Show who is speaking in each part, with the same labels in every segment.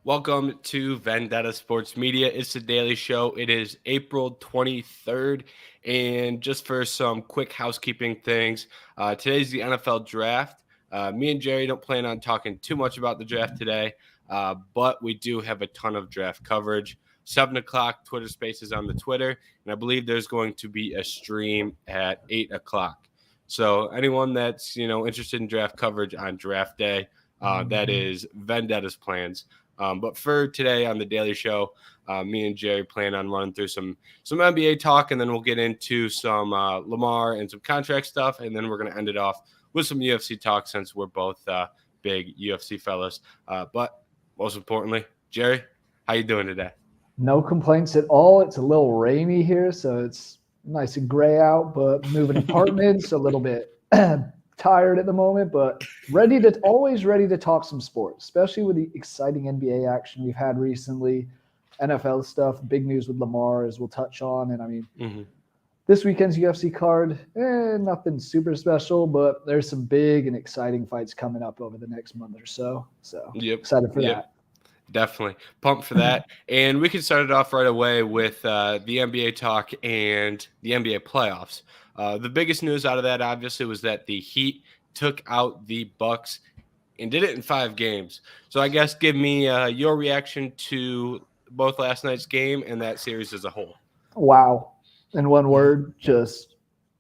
Speaker 1: Welcome to Vendetta Sports Media. It's the daily show. It is April 23rd. And just for some quick housekeeping things, today's the NFL draft. Me and Jerry don't plan on talking too much about the draft today, but we do have a ton of draft coverage. 7 o'clock, Twitter Spaces on the Twitter. And I believe there's going to be a stream at 8 o'clock. So anyone that's, interested in draft coverage on draft day, that is Vendetta's plans. But for today on the Daily Show, me and Jerry plan on running through some NBA talk, and then we'll get into some Lamar and some contract stuff, and then we're going to end it off with some UFC talk since we're both big UFC fellas. But most importantly, Jerry, how you doing today?
Speaker 2: No complaints at all. It's a little rainy here, so it's nice and gray out, but moving apartments, a little bit tired at the moment, but always ready to talk some sports, especially with the exciting NBA action we've had recently, NFL stuff, big news with Lamar as we'll touch on. And this weekend's UFC card, nothing super special, but there's some big and exciting fights coming up over the next month or so. So excited for that.
Speaker 1: Definitely pumped for that. And we can start it off right away with the NBA talk and the NBA playoffs. The biggest news out of that, obviously, was that the Heat took out the Bucks and did it in 5 games. So I guess give me your reaction to both last night's game and that series as a whole.
Speaker 2: Wow. In one word, just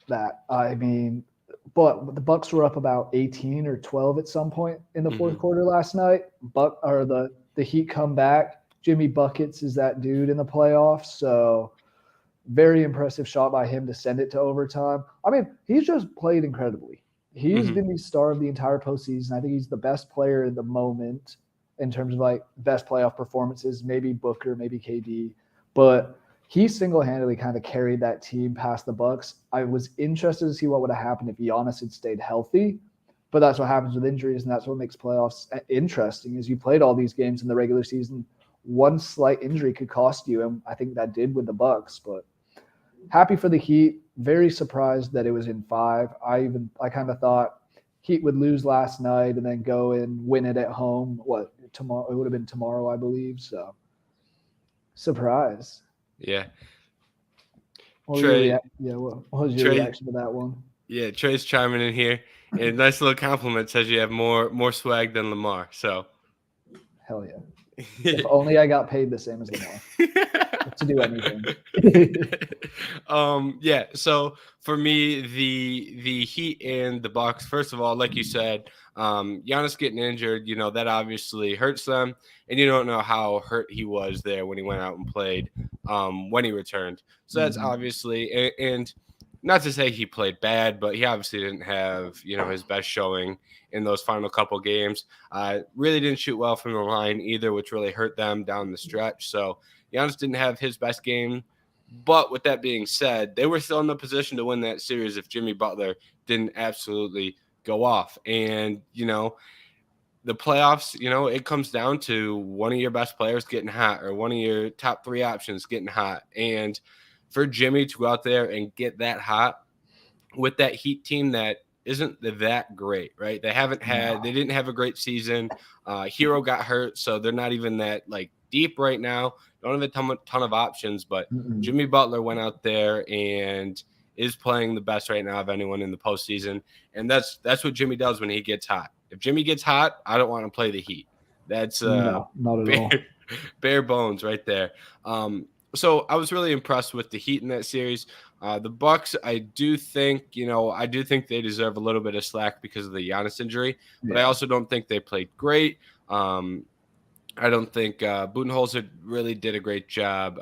Speaker 2: that. But the Bucks were up about 18 or 12 at some point in the fourth quarter last night. The Heat come back. Jimmy Buckets is that dude in the playoffs. So very impressive shot by him to send it to overtime. He's just played incredibly. He's been the star of the entire postseason. I think he's the best player at the moment in terms of best playoff performances, maybe Booker, maybe KD. But he single-handedly kind of carried that team past the Bucks. I was interested to see what would have happened if Giannis had stayed healthy. But that's what happens with injuries, and that's what makes playoffs interesting is you played all these games in the regular season. One slight injury could cost you, and I think that did with the Bucks. But happy for the Heat. Very surprised that it was in 5. I kind of thought Heat would lose last night and then go and win it at home. Tomorrow? It would have been tomorrow, I believe. So, surprise.
Speaker 1: Yeah.
Speaker 2: What was your reaction to that one?
Speaker 1: Yeah, Trey's chiming in here. And a nice little compliment says you have more swag than Lamar. So,
Speaker 2: hell yeah. If only I got paid the same as Lamar to do anything.
Speaker 1: So for me, the Heat and the Bucks, first of all, like you said, Giannis getting injured, that obviously hurts them. And you don't know how hurt he was there when he went out and played when he returned. So that's obviously – and not to say he played bad, but he obviously didn't have, his best showing in those final couple games. Really didn't shoot well from the line either, which really hurt them down the stretch. So Giannis didn't have his best game. But with that being said, they were still in the position to win that series if Jimmy Butler didn't absolutely go off. And, the playoffs, it comes down to one of your best players getting hot or one of your top 3 options getting hot. And for Jimmy to go out there and get that hot with that Heat team that isn't that great, right? They didn't have a great season. Hero got hurt, so they're not even that deep right now. Don't have a ton of options, but Jimmy Butler went out there and is playing the best right now of anyone in the postseason. And that's what Jimmy does when he gets hot. If Jimmy gets hot, I don't want to play the Heat. That's
Speaker 2: no, not at all.
Speaker 1: Bare bones right there. So I was really impressed with the Heat in that series. The Bucks, I do think they deserve a little bit of slack because of the Giannis injury, but I also don't think they played great. I don't think Budenholzer really did a great job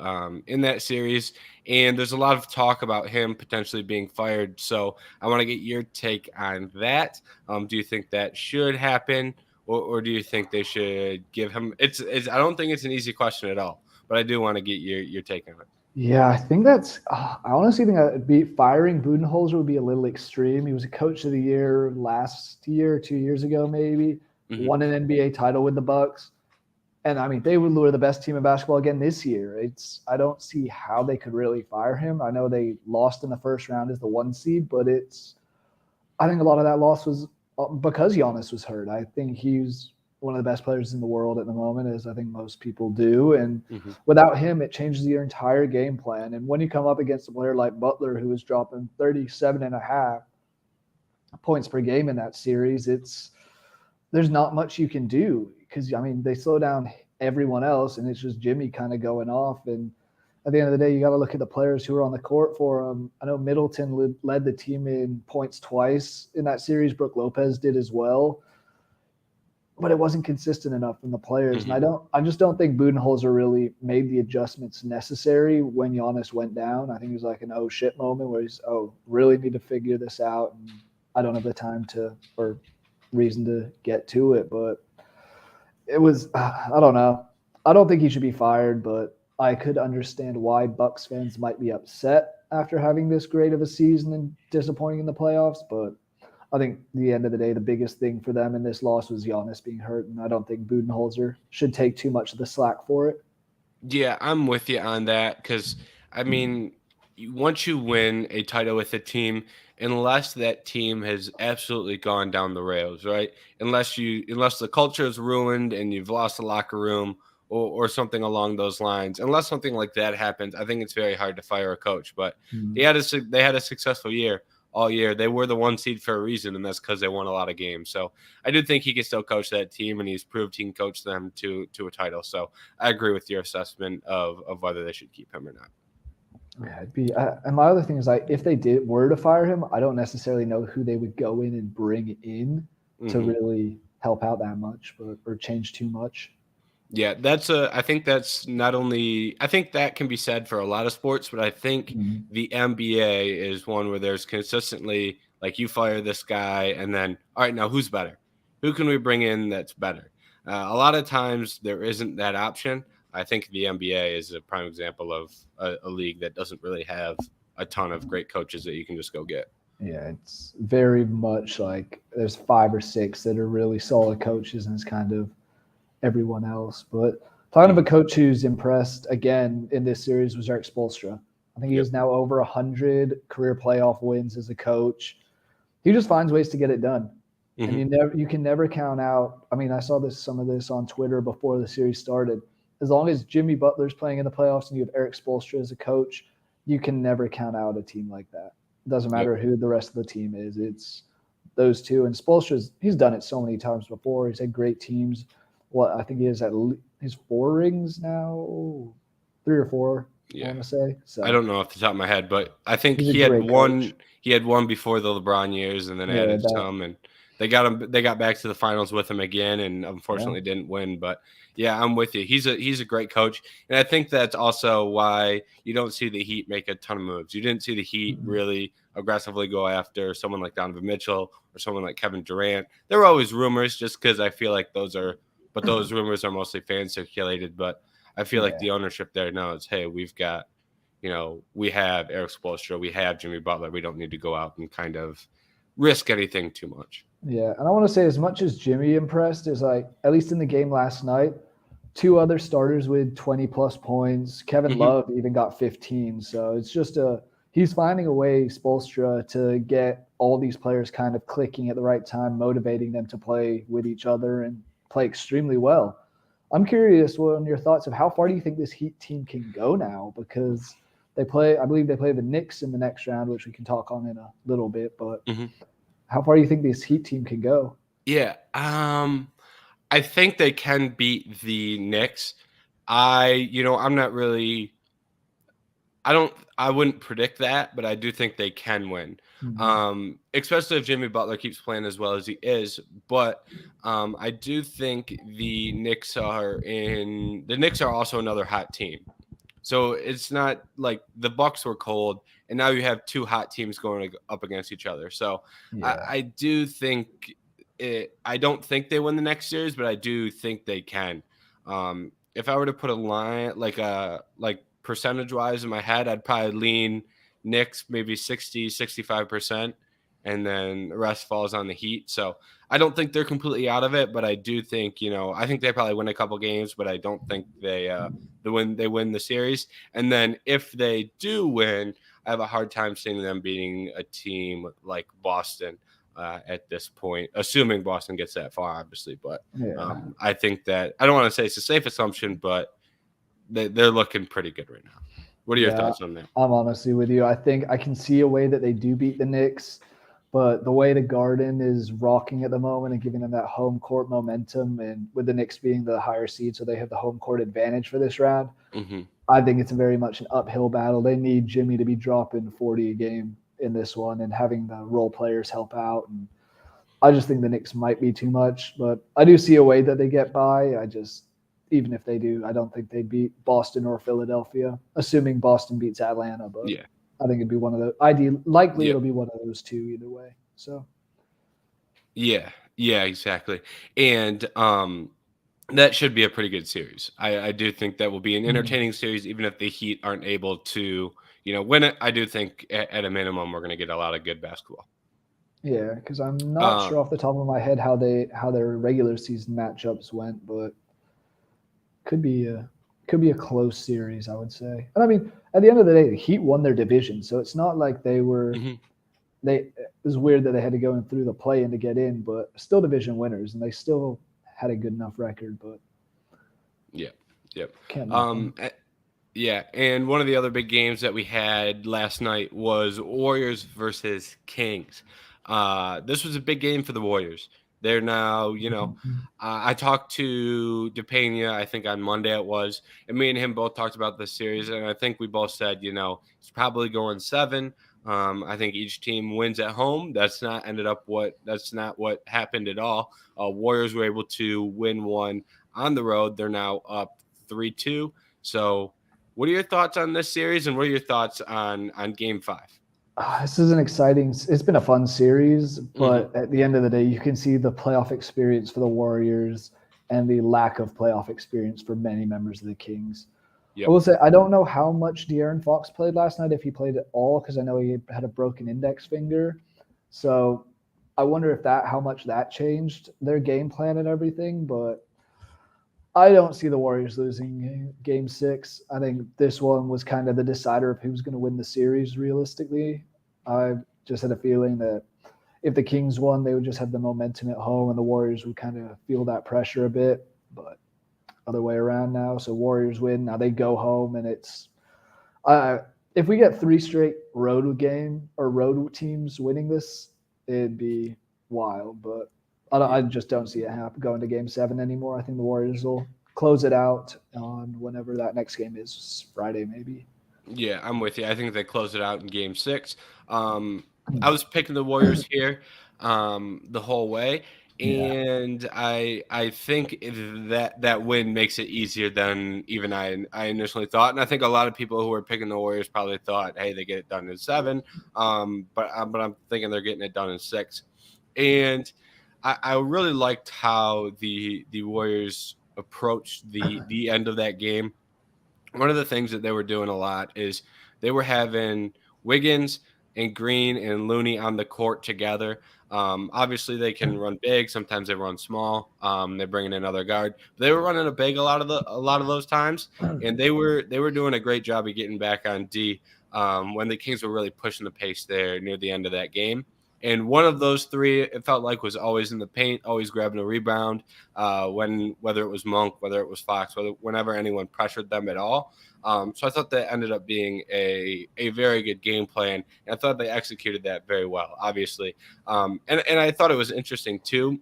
Speaker 1: in that series, and there's a lot of talk about him potentially being fired. So I want to get your take on that. Do you think that should happen, or do you think they should give him? I don't think it's an easy question at all, but I do want to get your take on it.
Speaker 2: Yeah, I think I honestly think firing Budenholzer would be a little extreme. He was a coach of the year last year, 2 years ago, maybe. Won an NBA title with the Bucks. And they were the best team in basketball again this year. I don't see how they could really fire him. I know they lost in the first round as the 1 seed, but I think a lot of that loss was because Giannis was hurt. I think he's one of the best players in the world at the moment, as I think most people do. And
Speaker 1: Mm-hmm.
Speaker 2: without him, it changes your entire game plan. And when you come up against a player like Butler, who is dropping 37.5 points per game in that series, there's not much you can do because I mean they slow down everyone else, and it's just Jimmy kind of going off. And at the end of the day, you got to look at the players who are on the court for him. I know Middleton led the team in points twice in that series. Brooke Lopez did as well, but it wasn't consistent enough from the players.
Speaker 1: Mm-hmm.
Speaker 2: And I just don't think Budenholzer really made the adjustments necessary when Giannis went down. I think it was like an oh shit moment where really need to figure this out. And I don't have the time or reason to get to it, but it was, I don't know. I don't think he should be fired, but I could understand why Bucks fans might be upset after having this great of a season and disappointing in the playoffs. But I think at the end of the day, the biggest thing for them in this loss was Giannis being hurt, and I don't think Budenholzer should take too much of the slack for it.
Speaker 1: Yeah, I'm with you on that because, I mean, once you win a title with a team, unless that team has absolutely gone down the rails, right? Unless the culture is ruined and you've lost the locker room or something along those lines, unless something like that happens, I think it's very hard to fire a coach. But they had a successful year all year. They were the 1 seed for a reason, and that's because they won a lot of games. So I do think he can still coach that team, and he's proved he can coach them to a title. So I agree with your assessment of whether they should keep him or not.
Speaker 2: Yeah, it'd be. And my other thing is, like, if they were to fire him, I don't necessarily know who they would go in and bring in to really help out that much, or change too much.
Speaker 1: Yeah, I think that's not only, I think that can be said for a lot of sports, but I think the NBA is one where there's consistently, like, you fire this guy and then, all right, now who's better? Who can we bring in that's better? A lot of times there isn't that option. I think the NBA is a prime example of a league that doesn't really have a ton of great coaches that you can just go get.
Speaker 2: Yeah, it's very much like there's 5 or 6 that are really solid coaches, and it's kind of everyone else. But talking of a coach who's impressed again in this series was Eric Spoelstra. I think he has now over 100 career playoff wins as a coach. He just finds ways to get it done. And you can never count out. I mean, I saw some of this on Twitter before the series started. As long as Jimmy Butler's playing in the playoffs and you have Eric Spoelstra as a coach, you can never count out a team like that. It doesn't matter who the rest of the team is. It's those two. And he's done it so many times before. He's had great teams. I think he has his 4 rings now, 3 or 4.
Speaker 1: Yeah.
Speaker 2: I want to say. So
Speaker 1: I don't know off the top of my head, but I think
Speaker 2: he's
Speaker 1: he had one.
Speaker 2: Coach.
Speaker 1: He had one before the LeBron years, and then added some, and they got him. They got back to the finals with him again, and unfortunately didn't win. But yeah, I'm with you. He's a great coach, and I think that's also why you don't see the Heat make a ton of moves. You didn't see the Heat really aggressively go after someone like Donovan Mitchell or someone like Kevin Durant. There were always rumors, just because I feel like those rumors are mostly fan circulated. But I feel like the ownership there knows, hey, we've got, we have Eric Spoelstra, we have Jimmy Butler. We don't need to go out and kind of risk anything too much.
Speaker 2: Yeah, and I want to say, as much as Jimmy impressed, is like, at least in the game last night, 2 other starters with 20-plus points. Kevin Love even got 15. So it's just he's finding a way, Spoelstra, to get all these players kind of clicking at the right time, motivating them to play with each other and play extremely well. I'm curious on your thoughts of how far do you think this Heat team can go now? Because I believe they play the Knicks in the next round, which we can talk on in a little bit. But how far do you think this Heat team can go?
Speaker 1: Yeah, I think they can beat the Knicks. I'm not really. I wouldn't predict that, but I do think they can win. Especially if Jimmy Butler keeps playing as well as he is. But I do think the Knicks are also another hot team. So it's not like the Bucks were cold, and now you have 2 hot teams going up against each other. So I do think I don't think they win the next series, but I do think they can. If I were to put a line like percentage-wise in my head, I'd probably lean Knicks maybe 60-65%, and then the rest falls on the Heat. So I don't think they're completely out of it, but I do think, I think they probably win a couple games, but I don't think they win the series. And then if they do win, I have a hard time seeing them beating a team like Boston. at this point, assuming Boston gets that far, obviously. But
Speaker 2: Yeah.
Speaker 1: I think that I don't want to say it's a safe assumption, but they're looking pretty good right now. What are your
Speaker 2: Yeah,
Speaker 1: thoughts on that?
Speaker 2: I'm honestly with you. I think I can see a way that they do beat the Knicks, but the way the Garden is rocking at the moment and giving them that home court momentum, and with the Knicks being the higher seed, so they have the home court advantage for this round.
Speaker 1: Hmm.
Speaker 2: I think it's very much an uphill battle. They need Jimmy to be dropping 40 a game in this one and having the role players help out. And I just think the Knicks might be too much, but I do see a way that they get by. Even if they do, I don't think they'd beat Boston or Philadelphia, assuming Boston beats Atlanta. But
Speaker 1: Yeah.
Speaker 2: I think it'd be one of the likely
Speaker 1: Yep.
Speaker 2: it'll be one of those two either way. So
Speaker 1: Yeah. Yeah. Exactly. And that should be a pretty good series. I do think that will be an entertaining series, even if the Heat aren't able to, win it. I do think at a minimum we're going to get a lot of good basketball.
Speaker 2: yeah, because I'm not
Speaker 1: Um,
Speaker 2: sure off the top of my head how their regular season matchups went, but could be a could be a close series, I would say. And I mean, at the end of the day, the Heat won their division, so it's not like
Speaker 1: mhm.
Speaker 2: they. It was weird that they had to go in through the play in to get in, but still division winners, and they still had a good enough record, but
Speaker 1: Yep. Yep.
Speaker 2: can't knock them.
Speaker 1: Um, Yeah, and one of the other big games that we had last night was Warriors versus Kings. This was a big game for the Warriors. They're now, I talked to DePena, I think on Monday it was, and me and him both talked about this series, and I think we both said, it's probably going seven. I think each team wins at home. That's not what happened at all. Warriors were able to win one on the road. They're now up 3-2. So what are your thoughts on this series, and what are your thoughts on Game 5?
Speaker 2: This is an exciting. It's been a fun series,
Speaker 1: Hmm.
Speaker 2: but at the end of the day, you can see the playoff experience for the Warriors and the lack of playoff experience for many members of the Kings. I
Speaker 1: Yep.
Speaker 2: will say I don't know how much De'Aaron Fox played last night, if he played at all, because I know he had a broken index finger. So I wonder if how much that changed their game plan and everything. But I don't see the Warriors losing game six. I think this one was kind of the decider of who's going to win the series realistically. I just had a feeling that if the Kings won, they would just have the momentum at home and the Warriors would kind of feel that pressure a bit. But other way around now. So Warriors win. Now they go home and it's uh, if we get three straight road teams winning this, it'd be wild. But
Speaker 1: Yeah.
Speaker 2: I just don't see it happen going to Game 7 anymore. I think the Warriors will close it out on whenever that next game is, Friday maybe.
Speaker 1: Yeah, I'm with you. I think they close it out in Game 6. I was picking the Warriors here the whole way,
Speaker 2: Yeah.
Speaker 1: and I think that win makes it easier than even I initially thought. And I think a lot of people who were picking the Warriors probably thought, hey, they get it done in 7, but I'm thinking they're getting it done in 6. And I really liked how the Warriors approached the end of that game. One of the things that they were doing a lot is they were having Wiggins and Green and Looney on the court together. Obviously, they can run big. Sometimes they run small. They're bringing in another guard. They were running a big a lot of those times, and they were doing a great job of getting back on D when the Kings were really pushing the pace there near the end of that game. And one of those three, it felt like, was always in the paint, always grabbing a rebound. Whether it was Monk, whether it was Fox, whenever anyone pressured them at all. So I thought that ended up being a very good game plan, and I thought they executed that very well. Obviously, and I thought it was interesting too.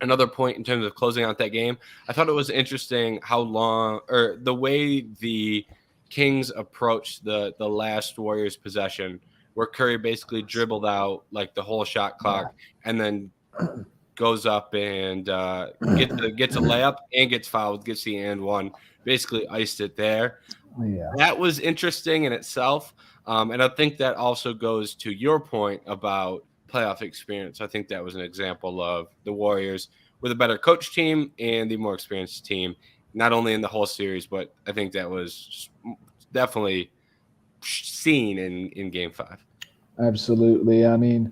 Speaker 1: Another point in terms of closing out that game, I thought it was interesting how long or the way the Kings approached the last Warriors possession, where Curry basically dribbled out like the whole shot clock and then goes up and gets a layup and gets fouled, gets the and one, basically iced it there.
Speaker 2: Yeah.
Speaker 1: That was interesting in itself, and I think that also goes to your point about playoff experience. I think that was an example of the Warriors with a better coach team and the more experienced team, not only in the whole series, but I think that was definitely seen in Game 5.
Speaker 2: Absolutely. I mean,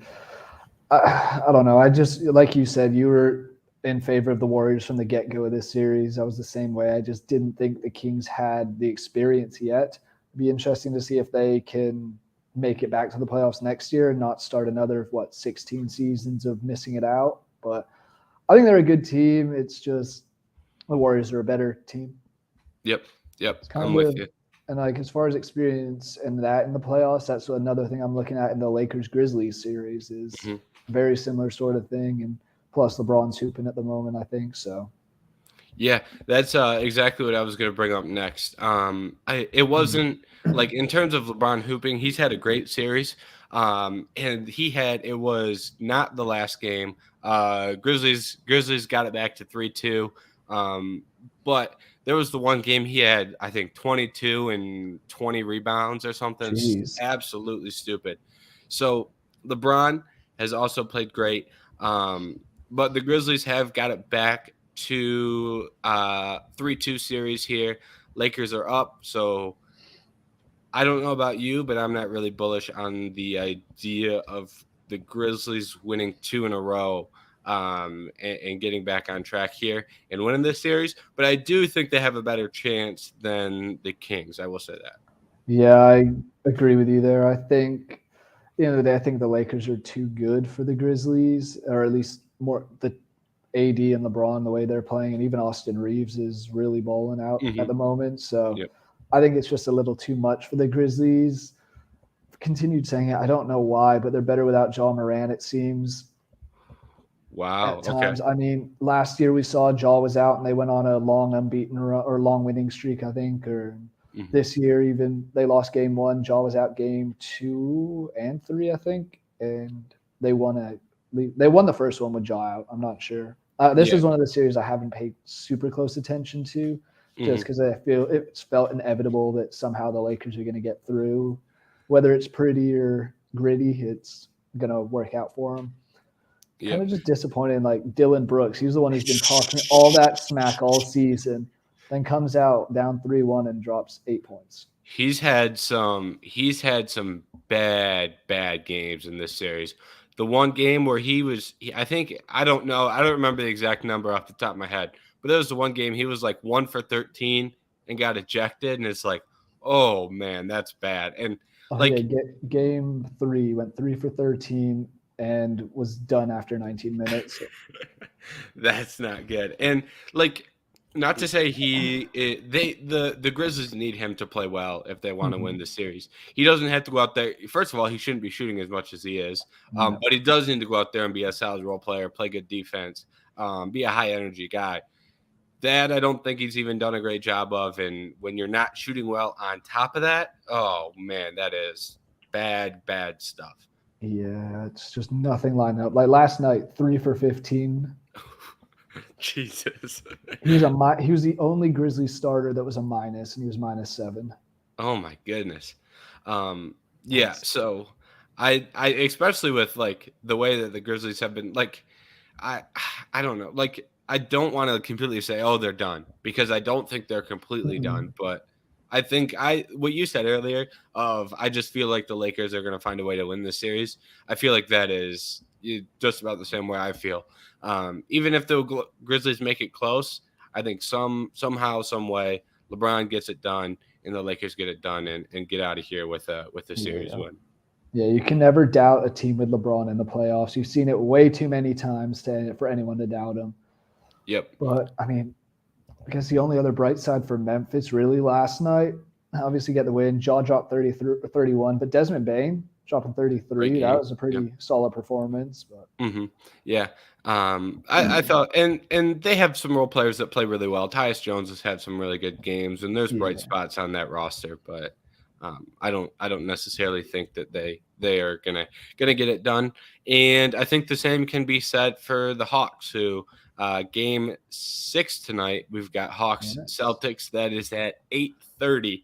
Speaker 2: I don't know. I just like you said, you were in favor of the Warriors from the get go of this series. I was the same way. I just didn't think the Kings had the experience yet. It'd be interesting to see if they can make it back to the playoffs next year and not start another 16 seasons of missing it out. But I think they're a good team. It's just the Warriors are a better team.
Speaker 1: Yep.
Speaker 2: It's
Speaker 1: I'm
Speaker 2: kind
Speaker 1: with
Speaker 2: of
Speaker 1: you.
Speaker 2: and like as far as experience and that in the playoffs, that's another thing I'm looking at in the Lakers Grizzlies series is
Speaker 1: Mhm.
Speaker 2: very similar sort of thing. And plus LeBron's hooping at the moment, I think so.
Speaker 1: Yeah, that's exactly what I was going to bring up next. It wasn't like in terms of LeBron hooping, he's had a great series. And it was not the last game. Grizzlies got it back to 3-2. But there was the one game he had, I think, 22 and 20 rebounds or something.
Speaker 2: Jeez.
Speaker 1: Absolutely stupid. So LeBron has also played great. But the Grizzlies have got it back to 3-2 series here. Lakers are up, so I don't know about you, but I'm not really bullish on the idea of the Grizzlies winning two in a row and getting back on track here and winning this series. But I do think they have a better chance than the Kings. I will say that.
Speaker 2: Yeah, I agree with you there. I think at the end of the day, I think the Lakers are too good for the Grizzlies, or at least more the AD and LeBron, the way they're playing, and even Austin Reeves is really balling out at
Speaker 1: Hmm.
Speaker 2: the moment. So
Speaker 1: Yep.
Speaker 2: I think it's just a little too much for the Grizzlies. Continued saying it. I don't know why, but they're better without John Moran, it seems,
Speaker 1: Wow.
Speaker 2: at
Speaker 1: Okay.
Speaker 2: times. I mean, last year we saw Jaw was out and they went on a long unbeaten run, or long winning streak, I think. Or
Speaker 1: Hmm.
Speaker 2: this year, even they lost game one. Jaw was out game 2 and 3, I think, and they won the first one with Jaw out. I'm not sure. This
Speaker 1: Yeah.
Speaker 2: is one of the series I haven't paid super close attention to, just
Speaker 1: Hmm.
Speaker 2: because I feel it's felt inevitable that somehow the Lakers are going to get through, whether it's pretty or gritty. It's going to work out for them. Kind
Speaker 1: Yep.
Speaker 2: of just disappointed in like Dylan Brooks. He's the one who's been talking all that smack all season, then comes out down 3-1 and drops 8 points.
Speaker 1: He's had some bad games in this series. The one game where I think I don't know, I don't remember the exact number off the top of my head, but there was the one game he was like 1 for 13 and got ejected, and it's like, oh man, that's bad. And
Speaker 2: Oh yeah,
Speaker 1: like
Speaker 2: game 3 went 3 for 13 and was done after 19 minutes.
Speaker 1: that's not good. And like, not to say the Grizzlies need him to play well if they want to win
Speaker 2: Mhm.
Speaker 1: the series. He doesn't have to go out there. First of all, he shouldn't be shooting as much as he is,
Speaker 2: No.
Speaker 1: but he does need to go out there and be a solid role player, play good defense, be a high energy guy. That I don't think he's even done a great job of. And when you're not shooting well on top of that, oh man, that is bad stuff.
Speaker 2: Yeah, it's just nothing lining up. Like last night, 3 for 15.
Speaker 1: Jesus.
Speaker 2: He was the only Grizzlies starter that was a minus, and he was -7.
Speaker 1: Oh my goodness. Yeah,
Speaker 2: That's
Speaker 1: so I especially with like the way that the Grizzlies have been like I I don't know. Like I don't want to completely say oh they're done because I don't think they're completely done,
Speaker 2: mm,
Speaker 1: but I think I what you said earlier of I just feel like the Lakers are going to find a way to win this series. I feel like that is just about the same way I feel. Even if the Grizzlies make it close, I think somehow some way LeBron gets it done and the Lakers get it done and get out of here with a series
Speaker 2: yeah.
Speaker 1: win.
Speaker 2: Yeah, you can never doubt a team with LeBron in the playoffs. You've seen it way too many times for anyone to doubt him.
Speaker 1: Yep.
Speaker 2: But I mean, I guess the only other bright side for Memphis really last night, obviously get the win. Jaw dropped 31, but Desmond Bain dropping
Speaker 1: Great
Speaker 2: 33. That
Speaker 1: game.
Speaker 2: was a
Speaker 1: Yep.
Speaker 2: pretty solid performance. But
Speaker 1: Hmm. Yeah. I thought, and they have some role players that play really well. Tyus Jones has had some really good games, and there's bright
Speaker 2: yeah,
Speaker 1: spots on that roster. But I don't necessarily think that they are gonna get it done. And I think the same can be said for the Hawks, who game 6 tonight we've got Hawks
Speaker 2: Hornets.
Speaker 1: Celtics. That is at 8:30.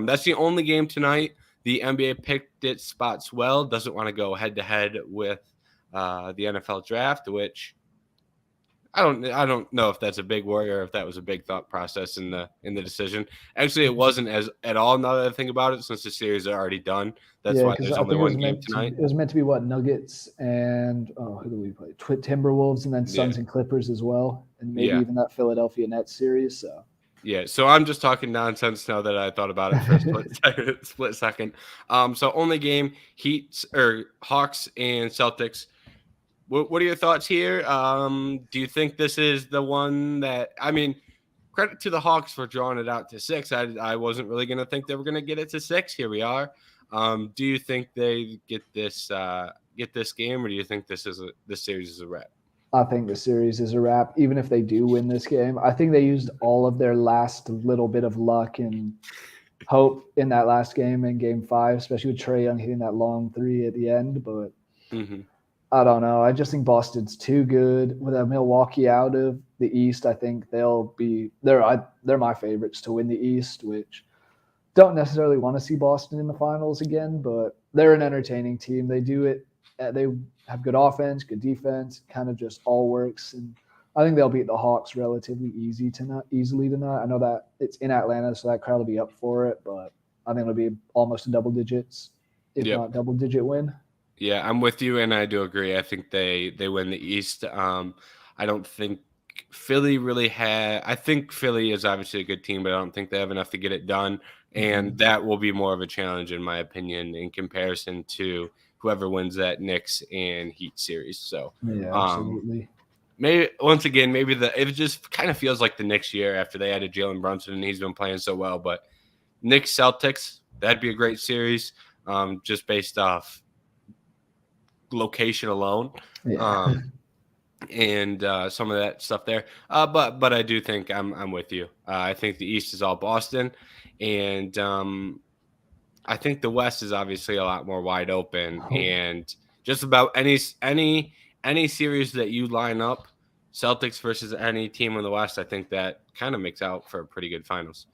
Speaker 1: That's the only game tonight. The NBA picked its spots well. Doesn't want to go head to head with the NFL draft, which I don't know if that's a big worry or if that was a big thought process in the decision. Actually, it wasn't as at all. Now that I think about it, since the series are already done, that's
Speaker 2: Yeah,
Speaker 1: why
Speaker 2: because
Speaker 1: there's
Speaker 2: I
Speaker 1: only
Speaker 2: think
Speaker 1: one game tonight.
Speaker 2: it was meant to be what Nuggets and who do we play? Timberwolves and then
Speaker 1: Yeah,
Speaker 2: Suns and Clippers as well, and maybe
Speaker 1: yeah,
Speaker 2: even that Philadelphia Nets series. So
Speaker 1: Yeah, so I'm just talking nonsense now that I thought about it for a split second. So only game Heat or Hawks and Celtics. What are your thoughts here? Do you think this is the one that I mean? Credit to the Hawks for drawing it out to 6. I wasn't really going to think they were going to get it to 6. Here we are. Do you think they get this game, or do you think this series is a wrap?
Speaker 2: I think the series is a wrap. Even if they do win this game, I think they used all of their last little bit of luck and hope in that last game in Game 5, especially with Trae Young hitting that long three at the end. But
Speaker 1: Mm-hmm.
Speaker 2: I don't know. I just think Boston's too good. With Milwaukee out of the East, I think they're my favorites to win the East, which don't necessarily want to see Boston in the finals again, but they're an entertaining team. They do it. They have good offense, good defense, kind of just all works. And I think they'll beat the Hawks relatively easily tonight. I know that it's in Atlanta, so that crowd will be up for it, but I think it'll be almost a double digits, if
Speaker 1: Yep.
Speaker 2: not double digit win.
Speaker 1: Yeah, I'm with you, and I do agree. I think they win the East. I don't think Philly really had. I think Philly is obviously a good team, but I don't think they have enough to get it done, and that will be more of a challenge, in my opinion, in comparison to whoever wins that Knicks and Heat series. So,
Speaker 2: Yeah,
Speaker 1: um,
Speaker 2: absolutely.
Speaker 1: maybe once again, maybe it just kind of feels like the next year after they added Jalen Brunson, and he's been playing so well. But Knicks Celtics, that'd be a great series, just based off location alone,
Speaker 2: Yeah.
Speaker 1: and some of that stuff there. But I do think I'm with you. I think the East is all Boston, and I think the West is obviously a lot more wide open. And just about any series that you line up, Celtics versus any team in the West, I think that kind of makes out for a pretty good finals.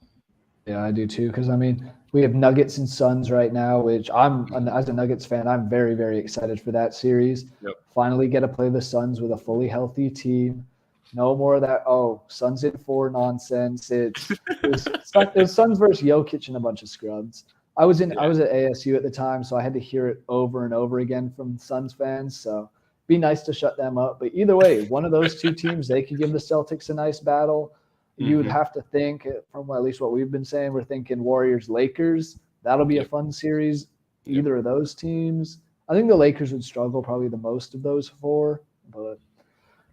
Speaker 2: Yeah, I do too. Because I mean, we have Nuggets and Suns right now, which as a Nuggets fan, I'm very, very excited for that series.
Speaker 1: Yep.
Speaker 2: Finally, get to play the Suns with a fully healthy team. No more of that. Oh, Suns in four nonsense. It was Suns versus Jokic and a bunch of scrubs. I was at ASU at the time, so I had to hear it over and over again from Suns fans. So be nice to shut them up. But either way, one of those two teams, they could give the Celtics a nice battle. You would have to think, from at least what we've been saying, we're thinking Warriors Lakers. That'll be a fun series. Either of those teams. I think the Lakers would struggle probably the most of those four, but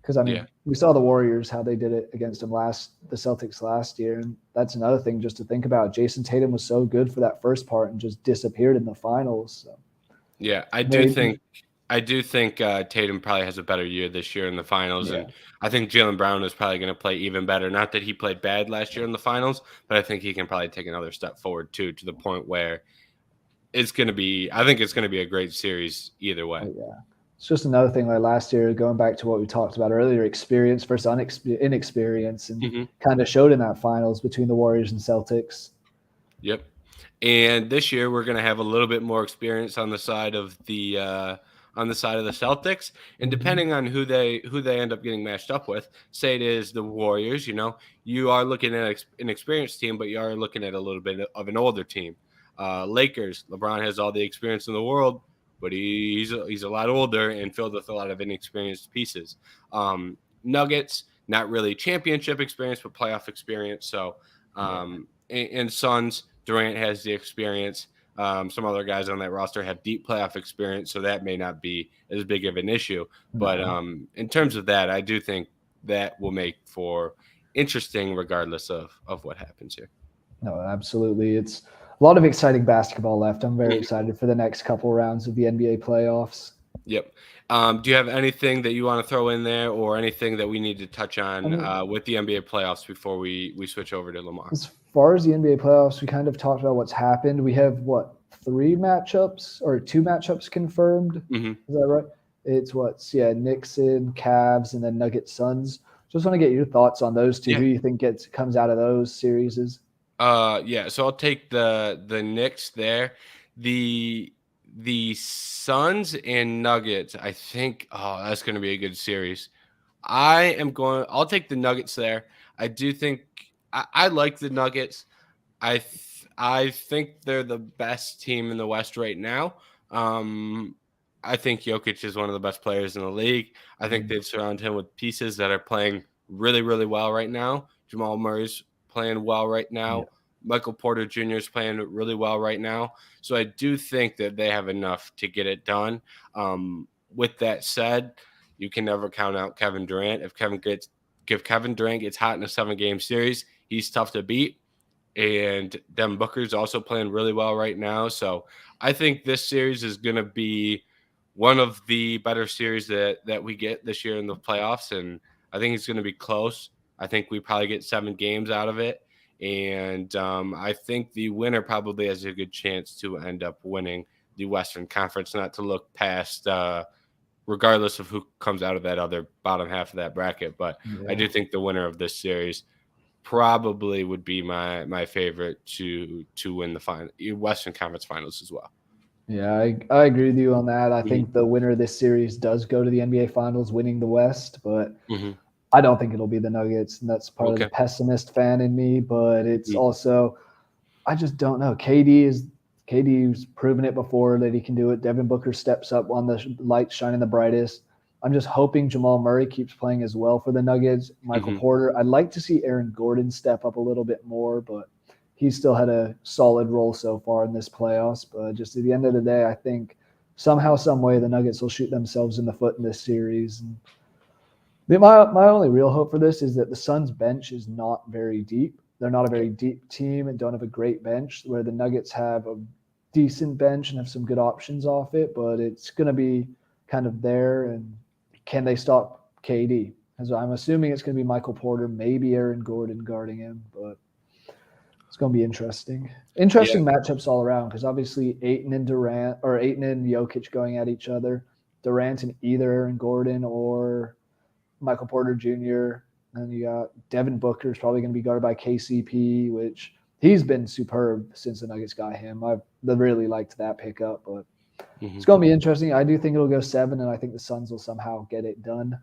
Speaker 2: because we saw the Warriors how they did it against the Celtics last year, and that's another thing just to think about. Jason Tatum was so good for that first part and just disappeared in the finals. So.
Speaker 1: Yeah, I do think Tatum probably has a better year this year in the finals, and I think Jaylen Brown is probably going to play even better. Not that he played bad last year in the finals, but I think he can probably take another step forward too, to the point where it's going to be. I think it's going to be a great series either way.
Speaker 2: Yeah, it's just another thing like last year, going back to what we talked about earlier, experience versus inexperience, and kind of showed in that finals between the Warriors and Celtics.
Speaker 1: Yep. And this year we're going to have a little bit more experience on the side of the Celtics, and depending on who they end up getting matched up with, say it is the Warriors, you are looking at an experienced team, but you are looking at a little bit of an older team. Lakers, LeBron has all the experience in the world, but he's a lot older and filled with a lot of inexperienced pieces. Nuggets, not really championship experience, but playoff experience. So, and Suns, Durant has the experience. Some other guys on that roster have deep playoff experience, so that may not be as big of an issue. But in terms of that, I do think that will make for interesting regardless of what happens here.
Speaker 2: No, absolutely. It's a lot of exciting basketball left. I'm very excited for the next couple rounds of the NBA playoffs.
Speaker 1: Yep. Do you have anything that you want to throw in there, or anything that we need to touch on with the NBA playoffs before we switch over to Lamar?
Speaker 2: As far as the NBA playoffs, we kind of talked about what's happened. We have two matchups confirmed. Is that right? It's Nixon, Cavs, and then Nuggets, Suns. Just want to get your thoughts on those two. Who you think comes out of those series?
Speaker 1: So I'll take the Knicks there. The Suns and Nuggets, I think, that's going to be a good series. I'll take the Nuggets there. I do think I like the Nuggets. I think they're the best team in the West right now. I think Jokic is one of the best players in the league. I think they've surrounded him with pieces that are playing really, really well right now. Jamal Murray's playing well right now.
Speaker 2: Yeah.
Speaker 1: Michael Porter Jr. is playing really well right now. So I do think that they have enough to get it done. With that said, you can never count out Kevin Durant. If Kevin Durant gets hot in a 7-game series, he's tough to beat. And Devin Booker's also playing really well right now. So I think this series is going to be one of the better series that we get this year in the playoffs. And I think it's going to be close. I think we probably get 7 games out of it. And I think the winner probably has a good chance to end up winning the Western Conference, not to look past regardless of who comes out of that other bottom half of that bracket. But I do think the winner of this series probably would be my favorite to win the Western Conference Finals as well.
Speaker 2: Yeah, I agree with you on that. I think the winner of this series does go to the NBA Finals, winning the West, but I don't think it'll be the Nuggets, and that's part of the pessimist fan in me. But it's also, I just don't know. KD's proven it before that he can do it. Devin Booker steps up on the light shining the brightest. I'm just hoping Jamal Murray keeps playing as well for the Nuggets. Michael Porter. I'd like to see Aaron Gordon step up a little bit more, but he's still had a solid role so far in this playoffs. But just at the end of the day, I think somehow, some way, the Nuggets will shoot themselves in the foot in this series. And my only real hope for this is that the Suns' bench is not very deep. They're not a very deep team and don't have a great bench, where the Nuggets have a decent bench and have some good options off it, but it's going to be kind of there. And can they stop KD? Because I'm assuming it's going to be Michael Porter, maybe Aaron Gordon guarding him, but it's going to be interesting. Interesting matchups all around, because obviously Ayton and Jokic going at each other. Durant and either Aaron Gordon or Michael Porter Jr. And you got Devin Booker is probably going to be guarded by KCP, which he's been superb since the Nuggets got him. I've really liked that pickup, but it's going to be interesting. I do think it'll go 7, and I think the Suns will somehow get it done.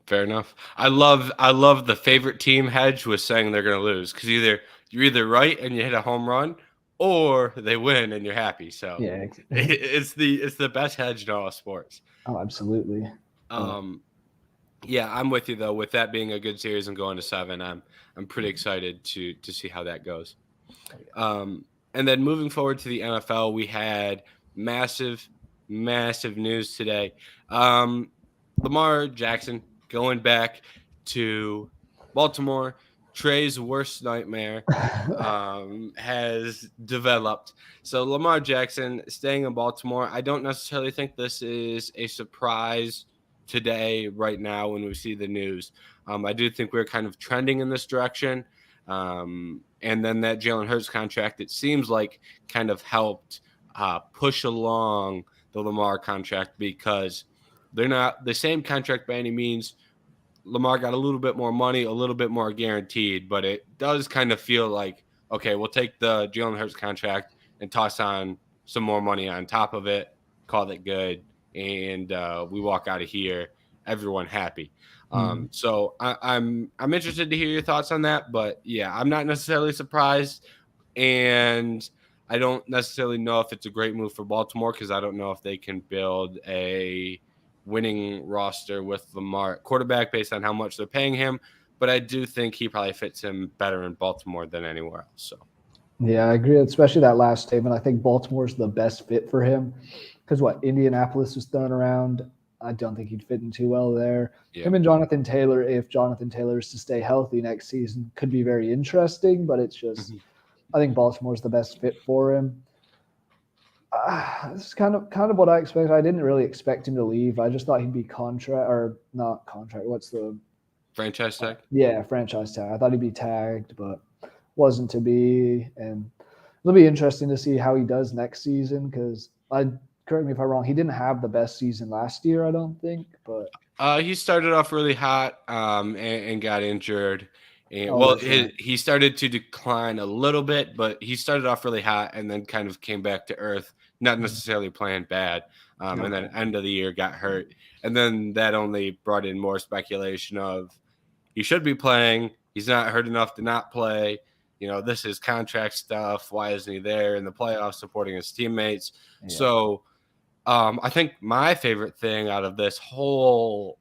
Speaker 1: Fair enough. I love the favorite team hedge with saying they're going to lose, because you're either right and you hit a home run, or they win and you're happy. So
Speaker 2: yeah,
Speaker 1: it's the best hedge in all of sports.
Speaker 2: Oh, absolutely.
Speaker 1: Yeah, I'm with you though. With that being a good series and going to 7, I'm pretty excited to see how that goes. And then moving forward to the NFL, we had massive news today. Lamar Jackson going back to Baltimore. Trey's worst nightmare has developed. So Lamar Jackson staying in Baltimore. I don't necessarily think this is a surprise today, right now, when we see the news. I do think we're kind of trending in this direction. And then that Jalen Hurts contract, it seems like, kind of helped push along the Lamar contract, because they're not the same contract by any means. Lamar got a little bit more money, a little bit more guaranteed, but it does kind of feel like, okay, we'll take the Jalen Hurts contract and toss on some more money on top of it, call it good, and we walk out of here, everyone happy. So I'm interested to hear your thoughts on that, but yeah, I'm not necessarily surprised, and I don't necessarily know if it's a great move for Baltimore, because I don't know if they can build a winning roster with Lamar at quarterback based on how much they're paying him, but I do think he probably fits him better in Baltimore than anywhere else. So
Speaker 2: yeah, I agree, especially that last statement. I think Baltimore's the best fit for him, because Indianapolis was thrown around. I don't think he'd fit in too well there. Yeah. Him and Jonathan Taylor, if Jonathan Taylor is to stay healthy next season, could be very interesting, but it's just I think Baltimore's the best fit for him. This is kind of what I expected. I didn't really expect him to leave. I just thought he'd be not contract. What's the
Speaker 1: franchise tag?
Speaker 2: Yeah, franchise tag. I thought he'd be tagged, but wasn't to be. And it'll be interesting to see how he does next season, because correct me if I'm wrong, he didn't have the best season last year, I don't think. But
Speaker 1: he started off really hot and got injured. And he started to decline a little bit, but he started off really hot and then kind of came back to earth, not necessarily playing bad. And then end of the year got hurt. And then that only brought in more speculation of he should be playing. He's not hurt enough to not play. This is contract stuff. Why isn't he there in the playoffs supporting his teammates? Yeah. So I think my favorite thing out of this whole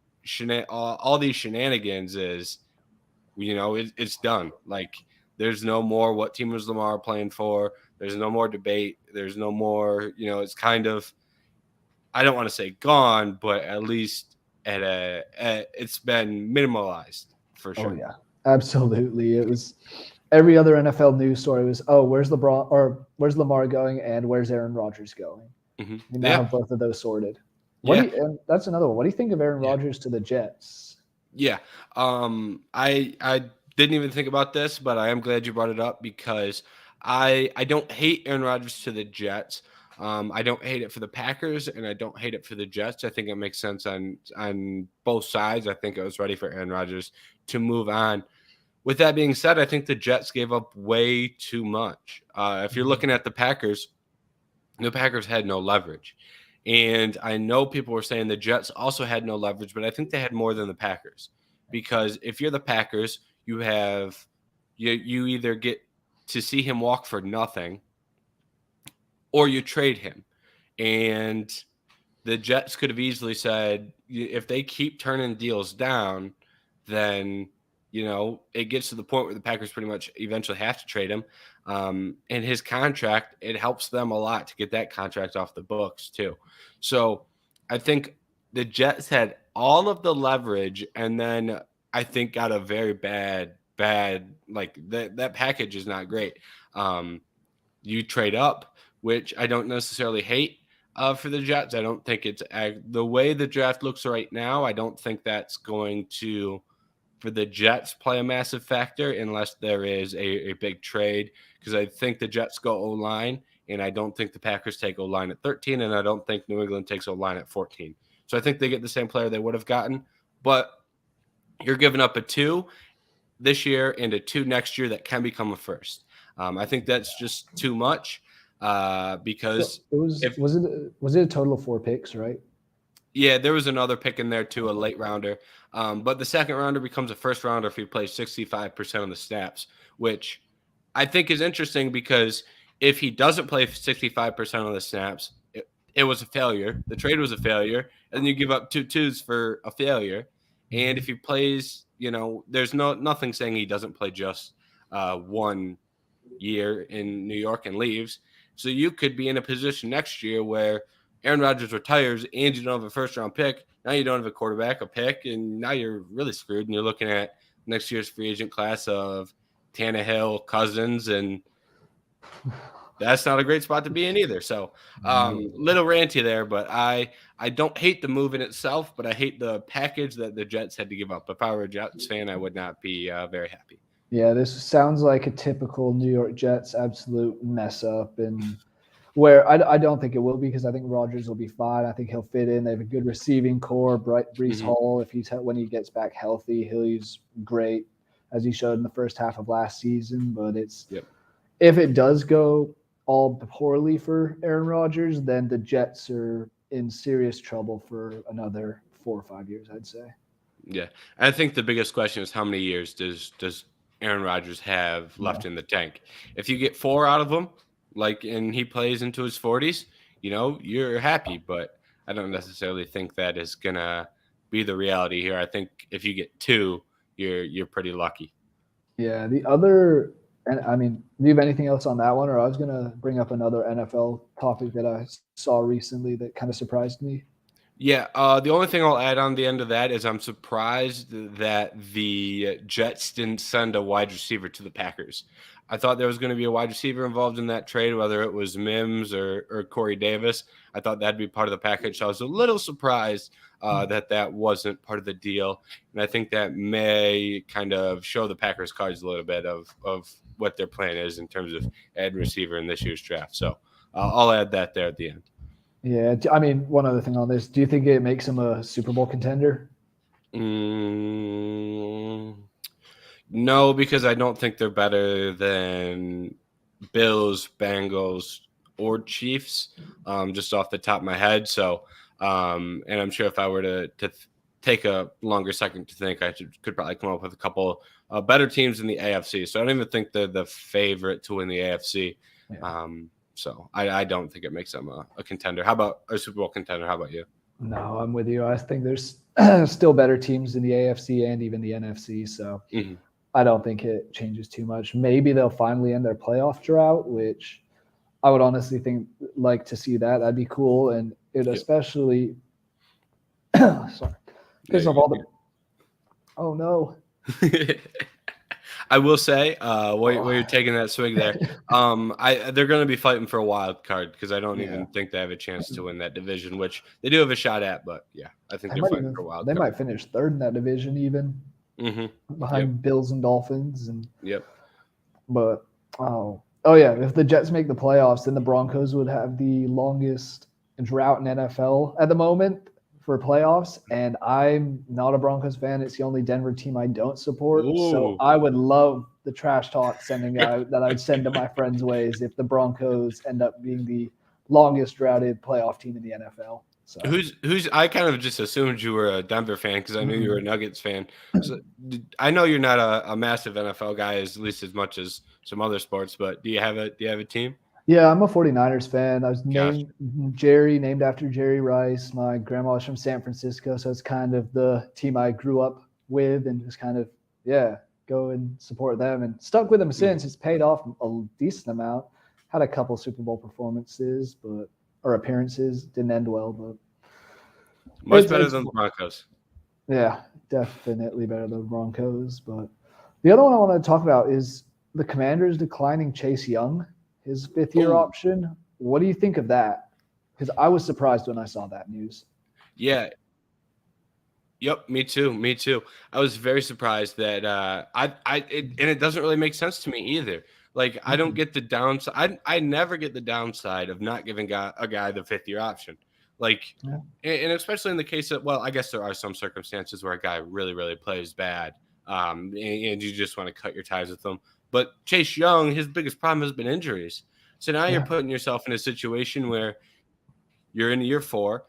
Speaker 1: all these shenanigans is, it's done. Like, There's no more what team is Lamar playing for. There's no more debate. There's no more, it's kind of, I don't want to say gone, but at least it's been minimalized for
Speaker 2: Oh
Speaker 1: sure.
Speaker 2: yeah, absolutely. It was every other NFL news story was, oh, where's LeBron or where's Lamar going and where's Aaron Rodgers going?
Speaker 1: Hmm.
Speaker 2: We now
Speaker 1: Yeah.
Speaker 2: have both of those sorted.
Speaker 1: Yeah.
Speaker 2: And that's another one. What do you think of Aaron
Speaker 1: Yeah.
Speaker 2: Rodgers to the Jets?
Speaker 1: Yeah. I didn't even think about this, but I am glad you brought it up because I don't hate Aaron Rodgers to the Jets. I don't hate it for the Packers, and I don't hate it for the Jets. I think it makes sense on both sides. I think it was ready for Aaron Rodgers to move on. With that being said, I think the Jets gave up way too much. If you're looking at the Packers had no leverage. And I know people were saying the Jets also had no leverage, but I think they had more than the Packers. Because if you're the Packers, you either get to see him walk for nothing or you trade him. And the Jets could have easily said, if they keep turning deals down, then it gets to the point where the Packers pretty much eventually have to trade him. And his contract, it helps them a lot to get that contract off the books too. So I think the Jets had all of the leverage, and then I think got a very bad like that package is not great. You trade up, which I don't necessarily hate for the Jets. I don't think it's the way the draft looks right now. I don't think that's going to, for the Jets, play a massive factor unless there is a big trade. Because I think the Jets go O-line, and I don't think the Packers take O-line at 13, and I don't think New England takes O-line at 14. So I think they get the same player they would have gotten. But you're giving up a 2 this year and a 2 next year that can become a first. I think that's just too much because
Speaker 2: It was
Speaker 1: if
Speaker 2: was it a total of 4 picks, right?
Speaker 1: yeah, there was another pick in there too, a late rounder. But the second rounder becomes a first rounder if he plays 65% of the snaps, which I think is interesting because if he doesn't play 65% of the snaps, it was a failure. The trade was a failure, and then you give up 2 twos for a failure. And if he plays, there's nothing saying he doesn't play just 1 year in New York and leaves. So you could be in a position next year where Aaron Rodgers retires and you don't have a first round pick. Now you don't have a quarterback, a pick, and now you're really screwed. And you're looking at next year's free agent class of Tannehill, Cousins, and that's not a great spot to be in either. So little ranty there, but I don't hate the move in itself, but I hate the package that the Jets had to give up. If I were a Jets fan, I would not be very happy.
Speaker 2: Yeah, this sounds like a typical New York Jets absolute mess up, and where I don't think it will be because I think Rodgers will be fine. I think he'll fit in. They have a good receiving core. Brees Hall, if when he gets back healthy, he's great as he showed in the first half of last season. But if it does go all poorly for Aaron Rodgers, then the Jets are in serious trouble for another 4 or 5 years, I'd say.
Speaker 1: Yeah, I think the biggest question is how many years does Aaron Rodgers have left in the tank? If you get 4 out of him, and he plays into his 40s, you're happy. But I don't necessarily think that is gonna be the reality here. I think if you get 2, you're pretty lucky.
Speaker 2: Yeah, the other, and I mean, do you have anything else on that one? Or I was gonna bring up another NFL topic that I saw recently that kind of surprised me.
Speaker 1: Yeah, the only thing I'll add on the end of that is I'm surprised that the Jets didn't send a wide receiver to the Packers. I thought there was going to be a wide receiver involved in that trade, whether it was Mims or Corey Davis. I thought that'd be part of the package. So I was a little surprised that wasn't part of the deal. And I think that may kind of show the Packers cards a little bit of what their plan is in terms of adding receiver in this year's draft. So I'll add that there at the end.
Speaker 2: Yeah, I mean, one other thing on this. Do you think it makes him a Super Bowl contender?
Speaker 1: No, because I don't think they're better than Bills, Bengals, or Chiefs, just off the top of my head. So, and I'm sure if I were to take a longer second to think, I could probably come up with a couple better teams in the AFC. So I don't even think they're the favorite to win the AFC. Yeah. So I don't think it makes them a contender. How about a Super Bowl contender? How about you?
Speaker 2: No, I'm with you. I think there's still better teams in the AFC and even the NFC. So I don't think it changes too much. Maybe they'll finally end their playoff drought, which I would honestly think like to see that. That'd be cool, and it
Speaker 1: Yep.
Speaker 2: especially sorry
Speaker 1: Yeah,
Speaker 2: because of all the oh no.
Speaker 1: I will say, while you're taking that swing there, they're going to be fighting for a wild card because I don't
Speaker 2: Yeah,
Speaker 1: even think they have a chance to win that division, which they do have a shot at. But yeah, I think
Speaker 2: they
Speaker 1: they're
Speaker 2: might
Speaker 1: fighting
Speaker 2: even
Speaker 1: for a wild
Speaker 2: they
Speaker 1: card.
Speaker 2: might finish third in that division, even
Speaker 1: Mm-hmm. Yep.
Speaker 2: behind Bills and Dolphins. And
Speaker 1: Yep.
Speaker 2: but oh yeah, if the Jets make the playoffs, then the Broncos would have the longest drought in NFL at the moment for playoffs. And I'm not a Broncos fan. It's the only Denver team I don't support. So
Speaker 1: Ooh.
Speaker 2: I would love the trash talk sending out that I would send to my friends' ways if the Broncos end up being the longest droughted playoff team in the NFL. So
Speaker 1: Who's I kind of just assumed you were a Denver fan because I knew you were a Nuggets fan. So I know you're not a massive NFL guy, at least as much as some other sports. But do you have a team?
Speaker 2: yeah, I'm a 49ers fan. I was
Speaker 1: Gosh.
Speaker 2: named after Jerry Rice. My grandma was from San Francisco, so it's kind of the team I grew up with and just kind of, yeah, go and support them and stuck with them since. It's paid off a decent amount. Had a couple Super Bowl performances, but or appearances. Didn't end well, but
Speaker 1: Much better than the Broncos.
Speaker 2: yeah, definitely better than the Broncos. But the other one I want to talk about is the Commanders declining Chase Young, his fifth-year option. What do you think of that? Because I was surprised when I saw that news.
Speaker 1: Yeah. Yep, me too. Me too. I was very surprised that and it doesn't really make sense to me either. Like I don't get the downside. I never get the downside of not giving a guy the 5th-year option. Like,
Speaker 2: Yeah.
Speaker 1: and especially in the case of, well, I guess there are some circumstances where a guy really, really plays bad, and you just want to cut your ties with them. But Chase Young, his biggest problem has been injuries. So now you're putting yourself in a situation where you're in year 4.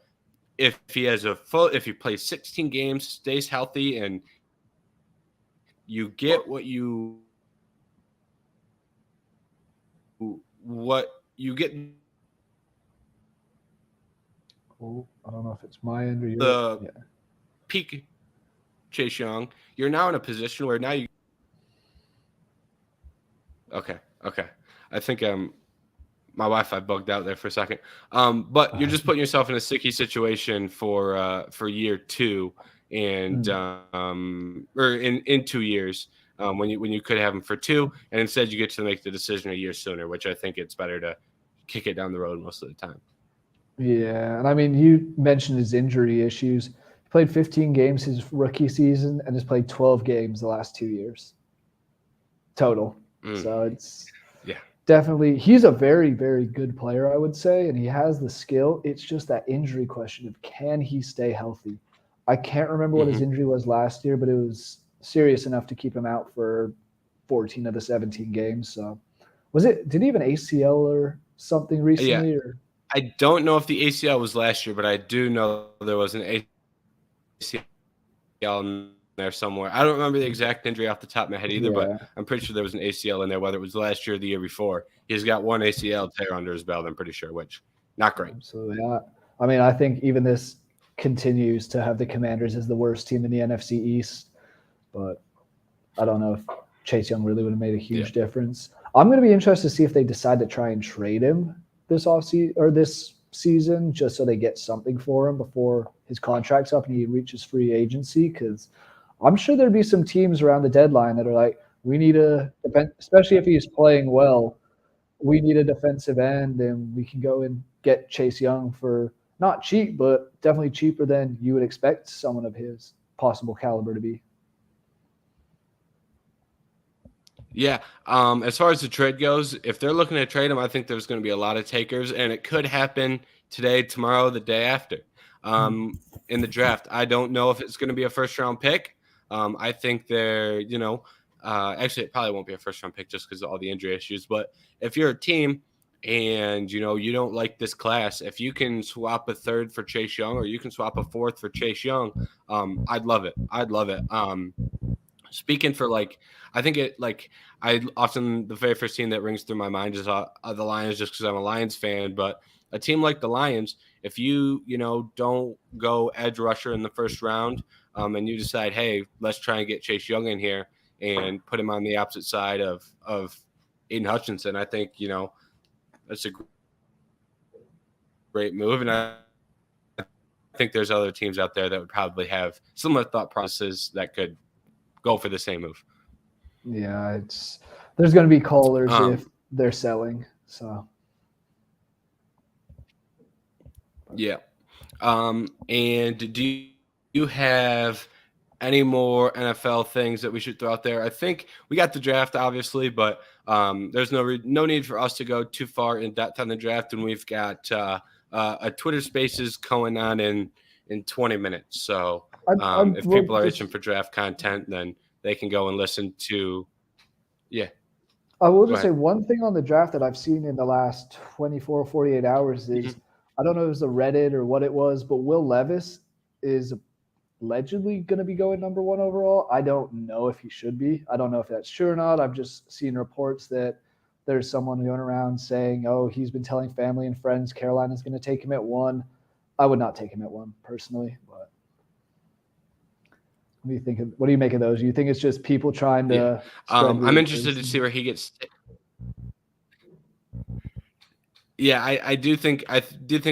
Speaker 1: If he plays 16 games, stays healthy, and you get what you get
Speaker 2: Oh, I don't know if it's my end or your.
Speaker 1: the
Speaker 2: Yeah.
Speaker 1: peak Chase Young, you're now in a position where now you. Okay. I think my Wi-Fi bugged out there for a second. But you're just putting yourself in a sticky situation for year 2 and or in 2 years when you could have him for 2, and instead you get to make the decision a year sooner, which I think it's better to kick it down the road most of the time.
Speaker 2: Yeah, and I mean, you mentioned his injury issues. He played 15 games his rookie season and has played 12 games the last 2 years total. So it's definitely, he's a very, very good player, I would say, and he has the skill. It's just that injury question of can he stay healthy? I can't remember what his injury was last year, but it was serious enough to keep him out for 14 of the 17 games. So did he have an ACL or something recently?
Speaker 1: Yeah.
Speaker 2: Or?
Speaker 1: I don't know if the ACL was last year, but I do know there was an ACL in there somewhere. I don't remember the exact injury off the top of my head either, but I'm pretty sure there was an ACL in there, whether it was last year or the year before. He's got one ACL tear under his belt, I'm pretty sure, which not great.
Speaker 2: Absolutely not. I mean, I think even this continues to have the Commanders as the worst team in the NFC East, but I don't know if Chase Young really would have made a huge difference. I'm going to be interested to see if they decide to try and trade him this offseason or this season, just so they get something for him before his contract's up and he reaches free agency. Because I'm sure there'd be some teams around the deadline that are like, we need especially if he's playing well, we need a defensive end, and we can go and get Chase Young for not cheap, but definitely cheaper than you would expect someone of his possible caliber to be.
Speaker 1: Yeah. As far as the trade goes, if they're looking to trade him, I think there's going to be a lot of takers, and it could happen today, tomorrow, the day after. In the draft, I don't know if it's going to be a first-round pick. I think actually, it probably won't be a first-round pick just because of all the injury issues. But if you're a team and you don't like this class, if you can swap a 3rd for Chase Young or you can swap a 4th for Chase Young, I'd love it. Speaking for I think the very first team that rings through my mind is the Lions, just because I'm a Lions fan. But a team like the Lions, if you don't go edge rusher in the first round, and you decide, hey, let's try and get Chase Young in here, and put him on the opposite side of Aiden Hutchinson. I think, that's a great move. And I think there's other teams out there that would probably have similar thought processes that could go for the same move.
Speaker 2: Yeah, there's going to be callers if they're selling. So
Speaker 1: yeah. And do you have any more NFL things that we should throw out there? I think we got the draft, obviously, but there's no need for us to go too far in depth on the draft, and we've got a Twitter Spaces going on in 20 minutes. So if people are itching for draft content, then they can go and listen to. Yeah.
Speaker 2: I will just say one thing on the draft that I've seen in the last 24, 48 hours is I don't know if it was a Reddit or what it was, but Will Levis is allegedly going to be going number 1 overall. I don't know if he should be. I don't know if that's true or not. I've just seen reports that there's someone going around saying, oh, he's been telling family and friends Carolina's going to take him at 1. I would not take him at 1 personally, but what do you think? What do you make of those? Do you think it's just people trying to?
Speaker 1: I'm interested to see where he gets. Yeah, I do think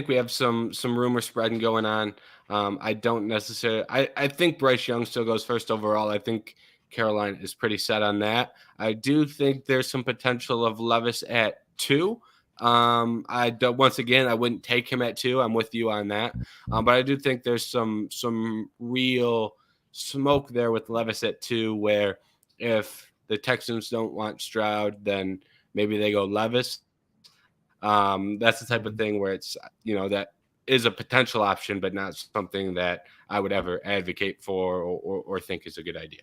Speaker 1: we have some rumor spreading going on. I don't necessarily. I think Bryce Young still goes first overall. I think Carolina is pretty set on that. I do think there's some potential of Levis at 2. Once again, I wouldn't take him at 2. I'm with you on that. But I do think there's some real smoke there with Levis at 2, where if the Texans don't want Stroud, then maybe they go Levis. That's the type of thing where it's, that is a potential option, but not something that I would ever advocate for or think is a good idea.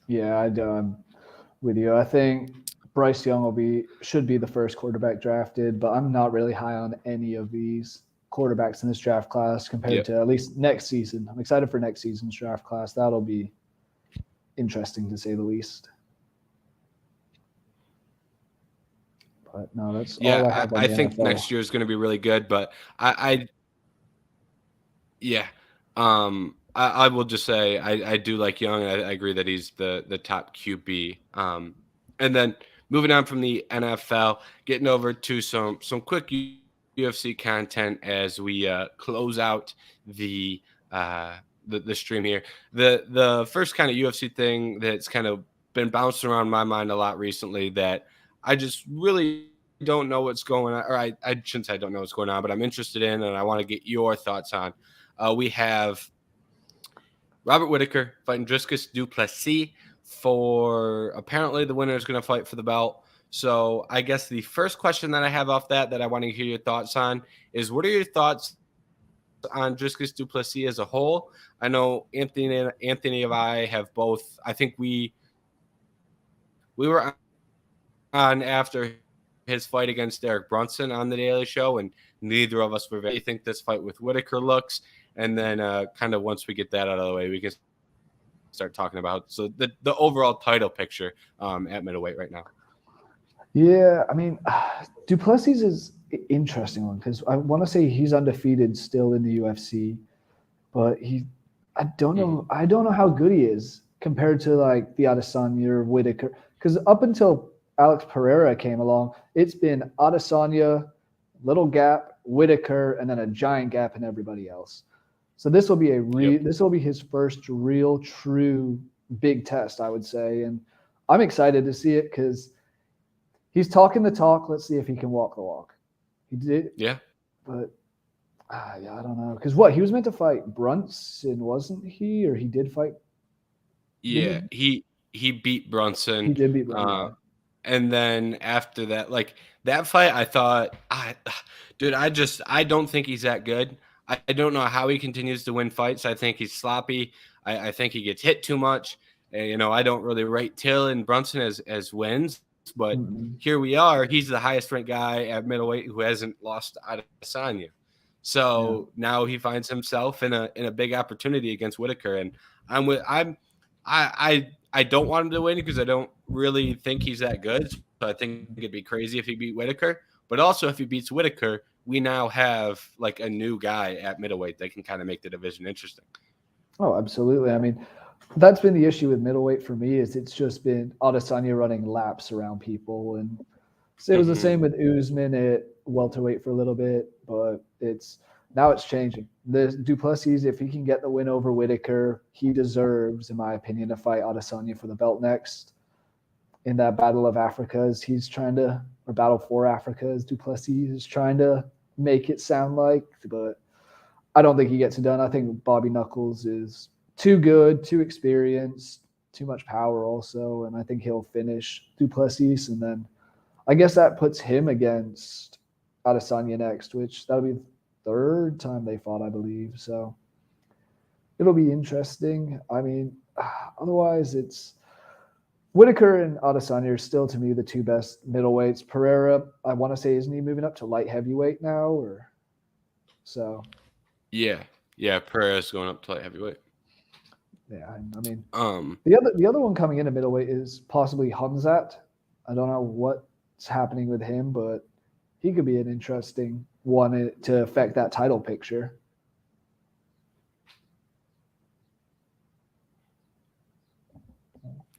Speaker 2: Yeah, I'm with you. I think Bryce Young should be the first quarterback drafted, but I'm not really high on any of these quarterbacks in this draft class compared to at least next season. I'm excited for next season's draft class. That'll be interesting to say the least. But no, that's all I have on
Speaker 1: I
Speaker 2: the
Speaker 1: think
Speaker 2: NFL.
Speaker 1: next year is going to be really good, but I will just say I do like Young. I agree that he's the top QB. And then moving on from the NFL, getting over to some quick UFC content as we close out the stream here. The first kind of UFC thing that's kind of been bouncing around my mind a lot recently that I just really don't know what's going on, or I shouldn't say I don't know what's going on, but I'm interested in, and I want to get your thoughts on. We have Robert Whittaker fighting Dricus du Plessis for apparently the winner is going to fight for the belt. So I guess the first question that I have off that I want to hear your thoughts on is, what are your thoughts on Dricus du Plessis as a whole? I know Anthony and I have both. I think we were on after his fight against Derek Brunson on the Daily Show, and neither of us were very think this fight with Whittaker looks. And then kind of once we get that out of the way, we can start talking about the overall title picture at middleweight right now.
Speaker 2: Yeah, I mean, du Plessis is an interesting one because I want to say he's undefeated still in the UFC, but I don't know how good he is compared to like the Adesanya or Whittaker, because up until Alex Pereira came along, it's been Adesanya, little gap, Whittaker, and then a giant gap in everybody else. So this will be this will be his first real, true big test, I would say, and I'm excited to see it because he's talking the talk. Let's see if he can walk the walk. He did, but I don't know, because he was meant to fight Brunson, wasn't he? Or he did fight?
Speaker 1: Yeah, he beat Brunson.
Speaker 2: He did beat Brunson.
Speaker 1: And then after that, like that fight, I thought, I don't think he's that good. I don't know how he continues to win fights. I think he's sloppy. I think he gets hit too much. And, I don't really rate Till and Brunson as wins, but here we are. He's the highest ranked guy at middleweight who hasn't lost to Adesanya. So now he finds himself in a big opportunity against Whittaker, and I don't want him to win because I don't really think he's that good. So I think it'd be crazy if he beat Whittaker. But also, if he beats Whittaker, we now have like a new guy at middleweight that can kind of make the division interesting.
Speaker 2: Oh, absolutely. I mean, That's been the issue with middleweight for me is it's just been Adesanya running laps around people, and so it was the
Speaker 1: Hmm.
Speaker 2: same with Usman at welterweight for a little bit, but it's changing. The Duplessis, if he can get the win over Whitaker, he deserves, in my opinion, to fight Adesanya for the belt next in that Battle of Africas. He's trying to, or Battle for Africas, Duplessis is trying to make it sound like, but I don't think he gets it done. I think Bobby Knuckles is too good, too experienced, too much power also, and I think he'll finish Duplessis, and then I guess that puts him against Adesanya next, which that'll be the third time they fought, I believe. So it'll be interesting. I mean, otherwise it's Whitaker and Adesanya are still to me the two best middleweights. Pereira, I want to say, isn't he moving up to light heavyweight now, or so?
Speaker 1: Yeah, yeah. Pereira's going up to light heavyweight.
Speaker 2: Yeah, I mean,
Speaker 1: Um,
Speaker 2: the other one coming into middleweight is possibly Hamzat. I don't know what's happening with him, but he could be an interesting one to affect that title picture.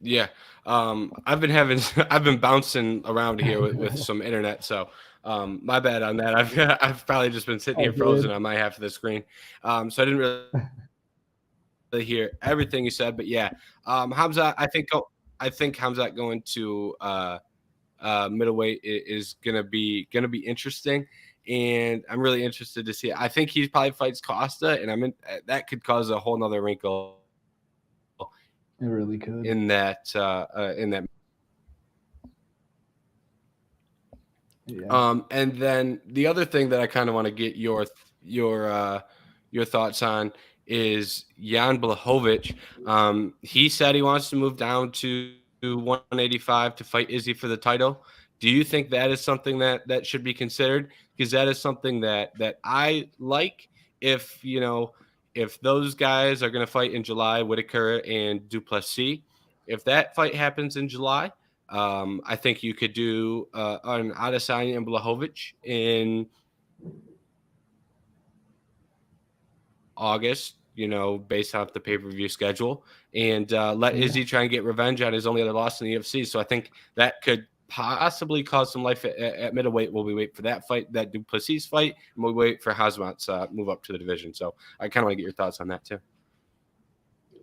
Speaker 1: yeah. I've been having I've been bouncing around here with some internet, so my bad on that. I've probably just been sitting
Speaker 2: All
Speaker 1: here frozen
Speaker 2: good.
Speaker 1: on my half of the screen, so I didn't really hear everything you said. But yeah, Hamza, I think Hamza going to middleweight is gonna be interesting, and I'm really interested to see. I think he probably fights Costa, and that could cause a whole nother wrinkle
Speaker 2: It really could.
Speaker 1: in that.
Speaker 2: Yeah.
Speaker 1: And then the other thing that I kind of want to get your thoughts on is Jan Blachowicz. He said he wants to move down to 185 to fight Izzy for the title. Do you think that is something that should be considered? Because that is something that I like. If if those guys are going to fight in July, Whitaker and Duplessis, if that fight happens in July, I think you could do an Adesanya and Blachowicz in August, based off the pay-per-view schedule, and let
Speaker 2: Yeah.
Speaker 1: Izzy try and get revenge on his only other loss in the UFC. So I think that could possibly cause some life at middleweight while we wait for that fight, that Duplessis fight, and we wait for Hazmat's move up to the division. So I kind of want to get your thoughts on that too.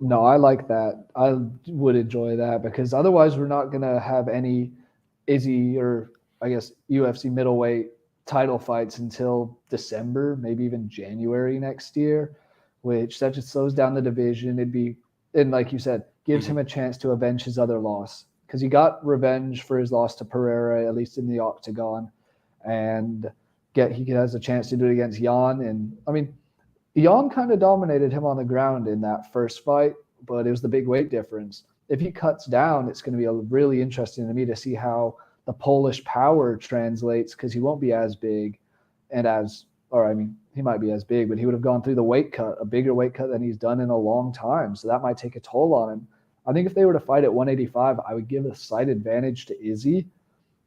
Speaker 2: No, I like that. I would enjoy that because otherwise we're not gonna have any Izzy or I guess UFC middleweight title fights until December, maybe even January next year, which that just slows down the division. It'd be and like you said, gives
Speaker 1: Mm-hmm.
Speaker 2: him a chance to avenge his other loss because he got revenge for his loss to Pereira, at least in the octagon, and he has a chance to do it against Jan. And I mean, Jan kind of dominated him on the ground in that first fight, but it was the big weight difference. If he cuts down, it's going to be really interesting to me to see how the Polish power translates because he won't be as big and or I mean, he might be as big, but he would have gone through the weight cut, a bigger weight cut than he's done in a long time. So that might take a toll on him. I think if they were to fight at 185, I would give a slight advantage to Izzy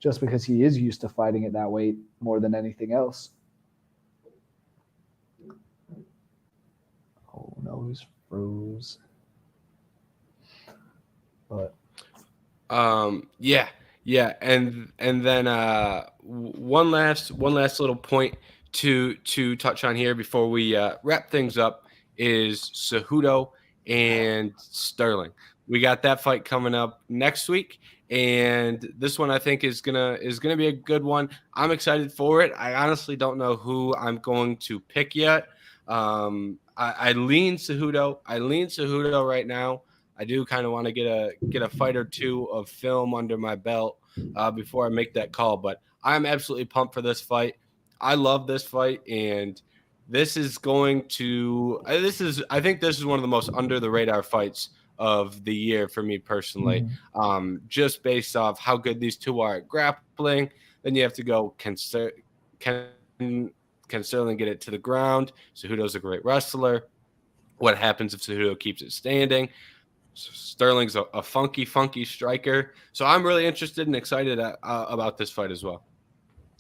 Speaker 2: just because he is used to fighting at that weight more than anything else. Oh no, he's froze. But
Speaker 1: Yeah, yeah, and then one last little point to touch on here before we wrap things up is Cejudo and Sterling. We got that fight coming up next week, and this one I think is gonna be a good one. I'm excited for it. I honestly don't know who I'm going to pick yet. I lean Cejudo. I lean Cejudo right now. I do kind of want to get a fight or two of film under my belt before I make that call. But I'm absolutely pumped for this fight. I love this fight, and this is going to I think this is one of the most under the radar fights of the year for me personally.
Speaker 2: mhm.
Speaker 1: Just based off how good these two are at grappling. Then you have to go can can Sterling get it to the ground? Cejudo's a great wrestler. What happens if Cejudo keeps it standing? Sterling's a funky striker. So I'm really interested and excited about this fight as well.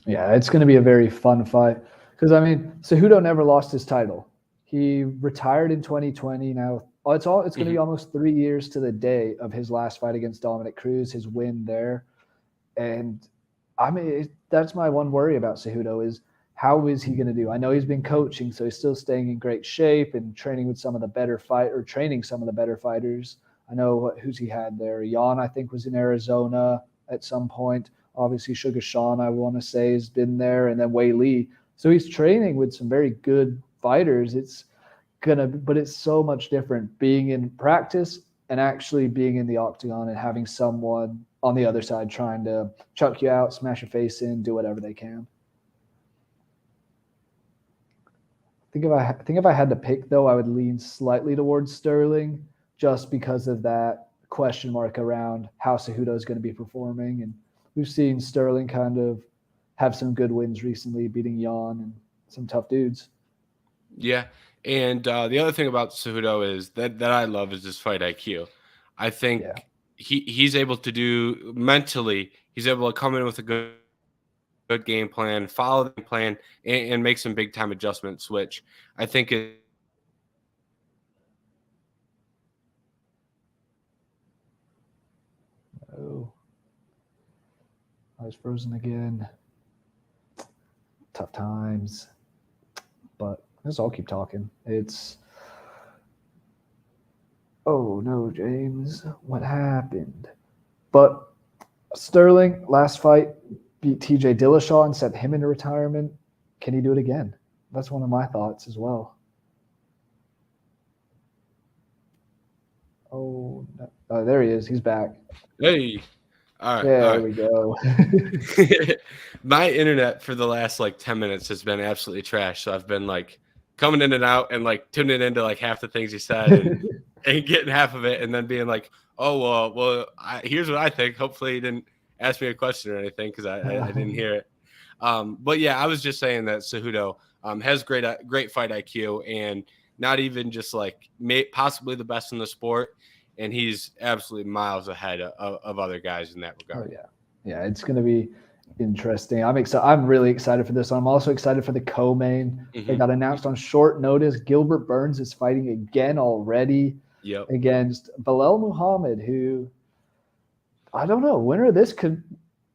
Speaker 2: Yeah, it's going to be a very fun fight because I mean, Cejudo never lost his title. He retired in 2020. Now It's going to be
Speaker 1: Mhm.
Speaker 2: almost 3 years to the day of his last fight against Dominic Cruz, his win there. And I mean, that's my one worry about Cejudo is how is he going to do? I know he's been coaching, so he's still staying in great shape and training with some of the better training some of the better fighters. I know who's he had there. Jan, I think, was in Arizona at some point. Obviously, Sugar Sean, I want to say, has been there, and then Wei Lee. So he's training with some very good fighters. But it's so much different being in practice and actually being in the octagon and having someone on the other side trying to chuck you out, smash your face in, do whatever they can. I think if I had to pick though, I would lean slightly towards Sterling just because of that question mark around how Cejudo is going to be performing. And we've seen Sterling kind of have some good wins recently, beating Jan and some tough dudes.
Speaker 1: Yeah, and the other thing about Cejudo is that I love is his fight IQ. I
Speaker 2: Yeah.
Speaker 1: think he's able to do mentally. He's able to come in with a good game plan, follow the plan, and make some big time adjustments, which I think is
Speaker 2: Oh, I was frozen again. Tough times. But I guess I'll keep talking. Oh no, James, what happened? But Sterling, last fight, beat TJ Dillashaw and sent him into retirement. Can he do it again? That's one of my thoughts as well. Oh, no. Oh, there he is. He's back.
Speaker 1: hey, all right, all
Speaker 2: There
Speaker 1: right.
Speaker 2: we go.
Speaker 1: My internet for the last like 10 minutes has been absolutely trash. So I've been like coming in and out and like tuning into like half the things he said and getting half of it and then being like, oh, here's what I think. Hopefully he didn't ask me a question or anything because I didn't hear it. But yeah, I was just saying that Cejudo has great fight IQ and not even just like possibly the best in the sport. And he's absolutely miles ahead of other guys in that
Speaker 2: Oh
Speaker 1: regard.
Speaker 2: yeah, yeah. It's going to be interesting. I'm excited. I'm really excited for this one. I'm also excited for the co-main. They
Speaker 1: Hmm.
Speaker 2: got announced on short notice. Gilbert Burns is fighting again already
Speaker 1: Yep.
Speaker 2: against Bilal Muhammad, who I don't know. Winner of this could,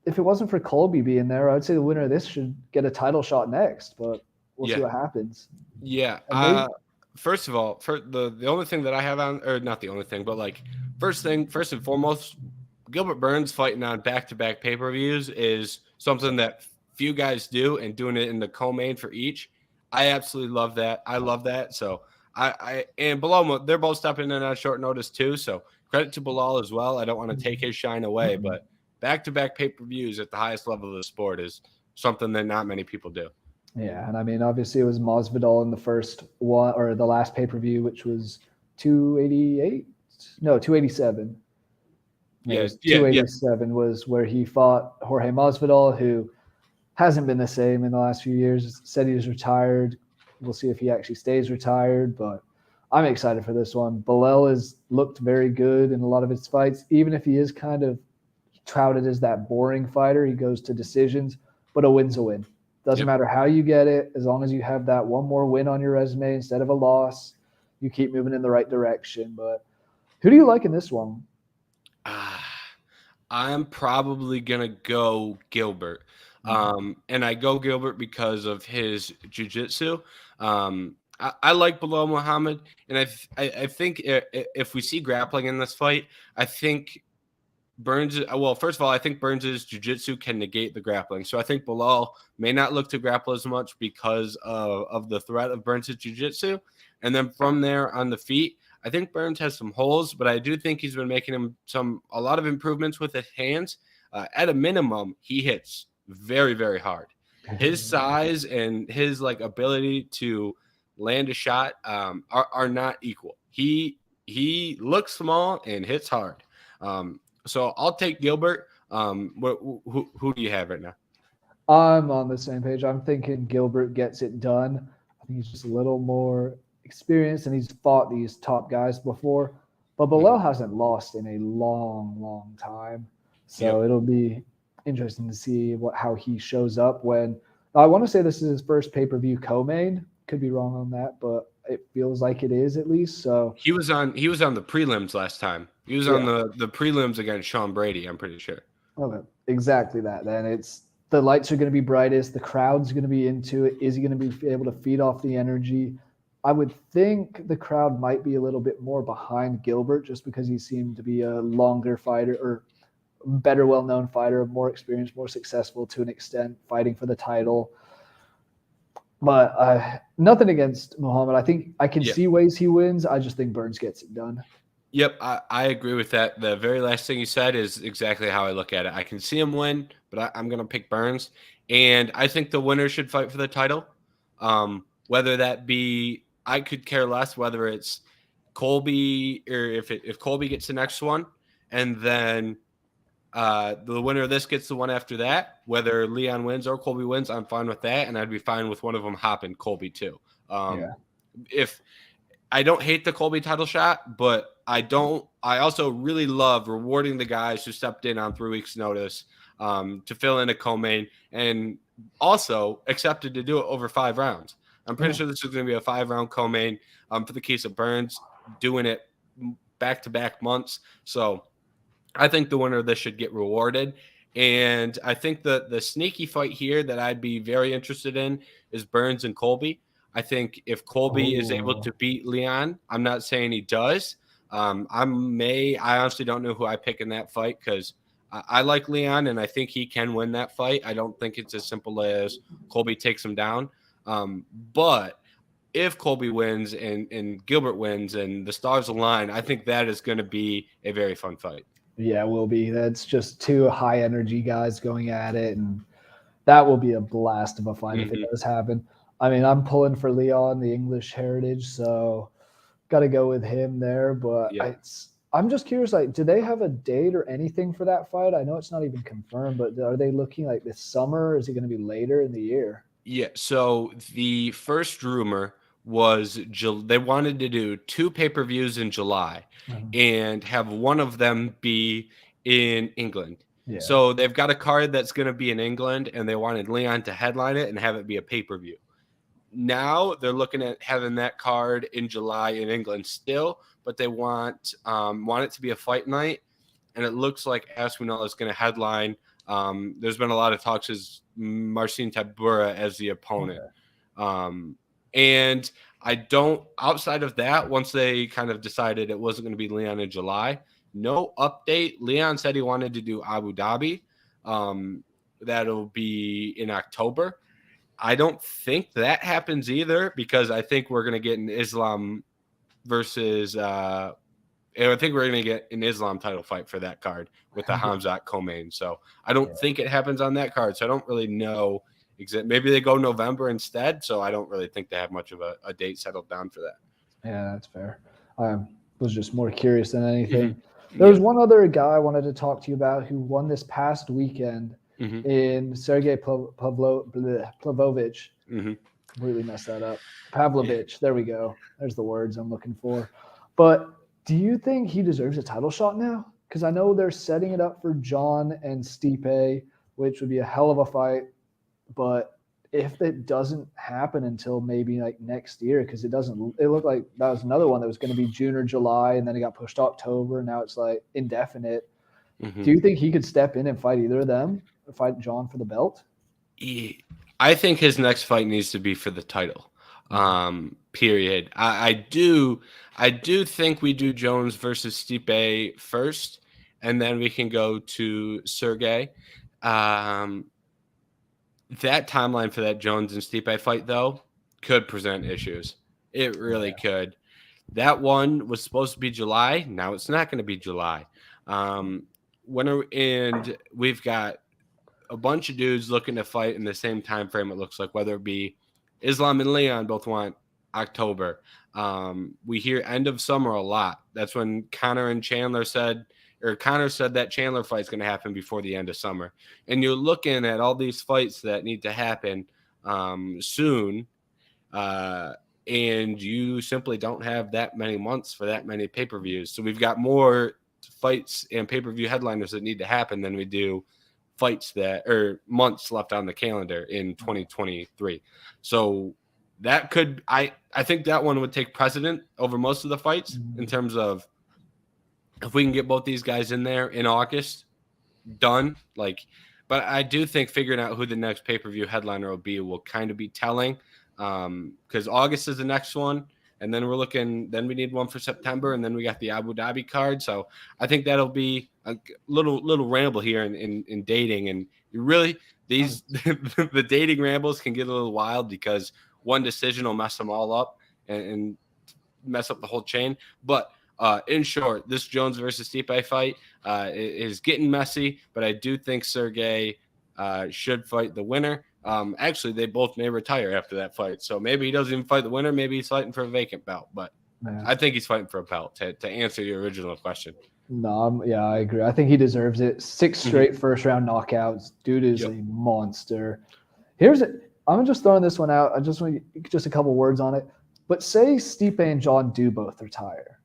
Speaker 2: if it wasn't for Colby being there, I would say the winner of this should get a title shot next. But we'll see
Speaker 1: Yeah.
Speaker 2: what happens.
Speaker 1: Yeah.
Speaker 2: And maybe
Speaker 1: First of all, for the only thing that I have on, or not the only thing, but like first and foremost, Gilbert Burns fighting on back-to-back pay-per-views is something that few guys do, and doing it in the co-main for each. I absolutely love that. I love that. So I and Bilal, they're both stepping in on short notice too. So credit to Bilal as well. I don't want to take his shine away, but back-to-back pay-per-views at the highest level of the sport is something that not many people do.
Speaker 2: yeah, and I mean, obviously it was Masvidal in the first one or the last pay per view, which was 288. No, 287. It
Speaker 1: Yes.
Speaker 2: was
Speaker 1: Yeah. Yeah.
Speaker 2: 287 was where he fought Jorge Masvidal, who hasn't been the same in the last few years. Said he was retired. We'll see if he actually stays retired, but I'm excited for this one. Bilal has looked very good in a lot of his fights, even if he is kind of touted as that boring fighter. He goes to decisions, but a win's a win. Doesn't
Speaker 1: Yep.
Speaker 2: matter how you get it, as long as you have that one more win on your resume instead of a loss, you keep moving in the right direction. But who do you like in this one?
Speaker 1: Ah, I'm probably gonna go Gilbert. And I go Gilbert because of his jujitsu. I like Bilal Muhammad, and I think if we see grappling in this fight, I think Burns. Well, first of all, I think Burns's jujitsu can negate the grappling. So I think Bilal may not look to grapple as much because of the threat of Burns's jujitsu. And then from there on the feet, I think Burns has some holes, but I do think he's been making a lot of improvements with his hands. At a minimum, he hits very, very hard. His size and his like ability to land a shot are not equal. He looks small and hits hard. So I'll take Gilbert. Who do you have right now?
Speaker 2: I'm on the same page. I'm thinking Gilbert gets it done. I think he's just a little more experienced and he's fought these top guys before. But
Speaker 1: Mhm.
Speaker 2: Bilal hasn't lost in a long, long time. So
Speaker 1: Yep.
Speaker 2: it'll be interesting to see how he shows up when I want to say this is his first pay-per-view co-main. Could be wrong on that, but It feels like it is at least. So
Speaker 1: He was on the prelims last time. He was on the prelims against Sean Brady, I'm pretty sure.
Speaker 2: okay, exactly that. Then it's the lights are going to be brightest. The crowd's going to be into it. Is he going to be able to feed off the energy? I would think the crowd might be a little bit more behind Gilbert just because he seemed to be a longer fighter or better well-known fighter, more experienced, more successful to an extent, fighting for the title. But nothing against Muhammad. I think I can see ways he wins. I just think Burns gets it done.
Speaker 1: Yep, I agree with that. The very last thing you said is exactly how I look at it. I can see him win, but I'm going to pick Burns. And I think the winner should fight for the title. Whether that be, I could care less whether it's Colby or if Colby gets the next one, and then the winner of this gets the one after that. Whether Leon wins or Colby wins, I'm fine with that, and I'd be fine with one of them hopping Colby too. If I don't hate the Colby title shot, but I also really love rewarding the guys who stepped in on 3 weeks' notice to fill in a co-main and also accepted to do it over 5 rounds. I'm pretty sure this is going to be a 5-round co-main for the case of Burns, doing it back-to-back months. So I think the winner of this should get rewarded. And I think the sneaky fight here that I'd be very interested in is Burns and Colby. I think if Colby is able to beat Leon, I'm not saying he does. I honestly don't know who I pick in that fight because I like Leon and I think he can win that fight. I don't think it's as simple as Colby takes him down. But if Colby wins and Gilbert wins and the stars align, I think that is going to be a very fun fight.
Speaker 2: Yeah, it will be. That's just 2 high energy guys going at it, and that will be a blast of a fight if it does happen. I mean, I'm pulling for Leon, the English heritage, so got to go with him there. But I'm just curious, like, do they have a date or anything for that fight? I know it's not even confirmed, but are they looking like this summer? Or is it going to be later in the year?
Speaker 1: Yeah, so the first rumor was they wanted to do 2 pay-per-views in July and have one of them be in England. Yeah. So they've got a card that's going to be in England, and they wanted Leon to headline it and have it be a pay-per-view. Now they're looking at having that card in July in England still, but they want it to be a fight night, and it looks like Aspinall is going to headline. There's been a lot of talks as Marcin Tybura as the opponent. And I don't, outside of that, once they kind of decided it wasn't going to be Leon in July, no update. Leon said he wanted to do Abu Dhabi. That'll be in October. I don't think that happens either because I think we're going to get an Islam versus I think we're going to get an Islam title fight for that card with the Hamzat co-main. So I don't think it happens on that card. So I don't really know. Maybe they go November instead. So I don't really think they have much of a date settled down for that.
Speaker 2: Yeah, that's fair. I was just more curious than anything. There was one other guy I wanted to talk to you about who won this past weekend in Sergey Pavlovich. Completely messed that up. Pavlovich. There we go. There's the words I'm looking for. But do you think he deserves a title shot now? Because I know they're setting it up for John and Stipe, which would be a hell of a fight. But if it doesn't happen until maybe like next year, because it looked like that was another one that was going to be June or July, and then it got pushed to October. And now it's like indefinite. Do you think he could step in and fight either of them, or fight John for the belt?
Speaker 1: I think his next fight needs to be for the title. Period. I do think we do Jones versus Stipe first, and then we can go to Sergey. That timeline for that Jones and Stipe fight, though, could present issues. It really could. That one was supposed to be July. Now it's not going to be July. And we've got a bunch of dudes looking to fight in the same time frame, it looks like, whether it be Islam and Leon both want October. We hear end of summer a lot. That's when Connor said that Chandler fight's going to happen before the end of summer. And you're looking at all these fights that need to happen soon, and you simply don't have that many months for that many pay-per-views. So we've got more fights and pay-per-view headliners that need to happen than we do fights months left on the calendar in 2023. So that could I think that one would take precedent over most of the fights in terms of if we can get both these guys in there in August, done. Like, but I do think figuring out who the next pay-per-view headliner will kind of be telling, because August is the next one, and then then we need one for September, and then we got the Abu Dhabi card. So I think that'll be a little ramble here in dating, and you really these the dating rambles can get a little wild because one decision will mess them all up and mess up the whole chain. But in short, this Jones versus Stipe fight is getting messy, but I do think Sergey should fight the winner. Actually, they both may retire after that fight. So maybe he doesn't even fight the winner. Maybe he's fighting for a vacant belt. But I think he's fighting for a belt, to answer your original question.
Speaker 2: No, yeah, I agree. I think he deserves it. 6 straight first-round knockouts. Dude is a monster. I'm just throwing this one out. I just want just a couple words on it. But say Stipe and John do both retire.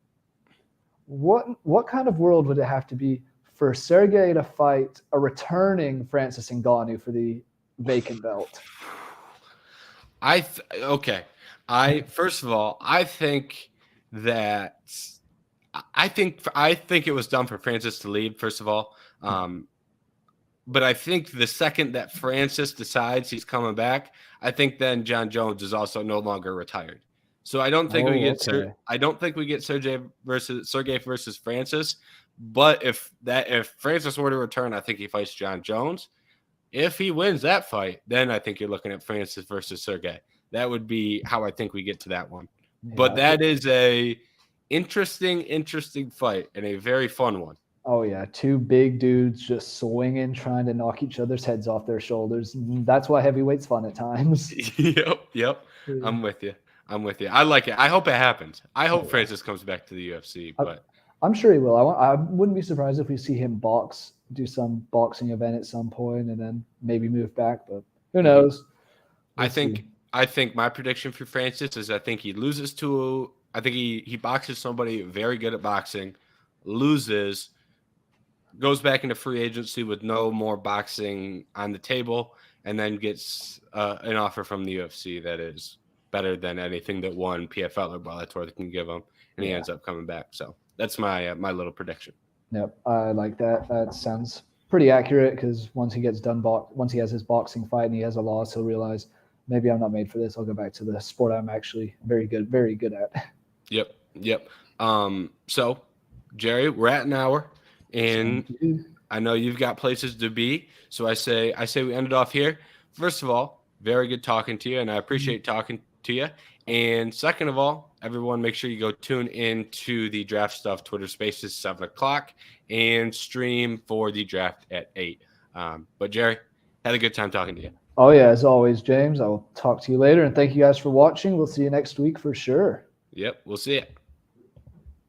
Speaker 2: What kind of world would it have to be for Sergey to fight a returning Francis Ngannou for the vacant belt?
Speaker 1: First of all, I think it was done for Francis to leave, first of all. But I think the second that Francis decides he's coming back, I think then John Jones is also no longer retired. So I don't think I don't think we get Sergey versus Francis. But if Francis were to return, I think he fights John Jones. If he wins that fight, then I think you're looking at Francis versus Sergey. That would be how I think we get to that one. Yeah, but that is a interesting fight and a very fun one.
Speaker 2: Oh yeah, 2 big dudes just swinging, trying to knock each other's heads off their shoulders. That's why heavyweight's fun at times.
Speaker 1: Yep. Yeah. I'm with you. I like it. I hope it happens. I hope Francis comes back to the UFC, but
Speaker 2: I'm sure he will. I wouldn't be surprised if we see him do some boxing event at some point, and then maybe move back. But who knows?
Speaker 1: I think my prediction for Francis is I think he loses I think he boxes somebody very good at boxing, loses, goes back into free agency with no more boxing on the table, and then gets an offer from the UFC that is better than anything that one PFL or Bellator can give him, and he ends up coming back. So that's my little prediction.
Speaker 2: Yep, I like that. That sounds pretty accurate because once he has his boxing fight and he has a loss, he'll realize maybe I'm not made for this. I'll go back to the sport I'm actually very good at.
Speaker 1: Yep. So, Jerry, we're at an hour, and I know you've got places to be. So I say we end it off here. First of all, very good talking to you, and I appreciate talking to you. And second of all, everyone, make sure you go tune into the Draft Stuff Twitter Spaces 7:00 and stream for the draft at 8. But Jerry, had a good time talking to you.
Speaker 2: Oh yeah, as always, James. I will talk to you later, and thank you guys for watching. We'll see you next week for sure.
Speaker 1: Yep, we'll see you.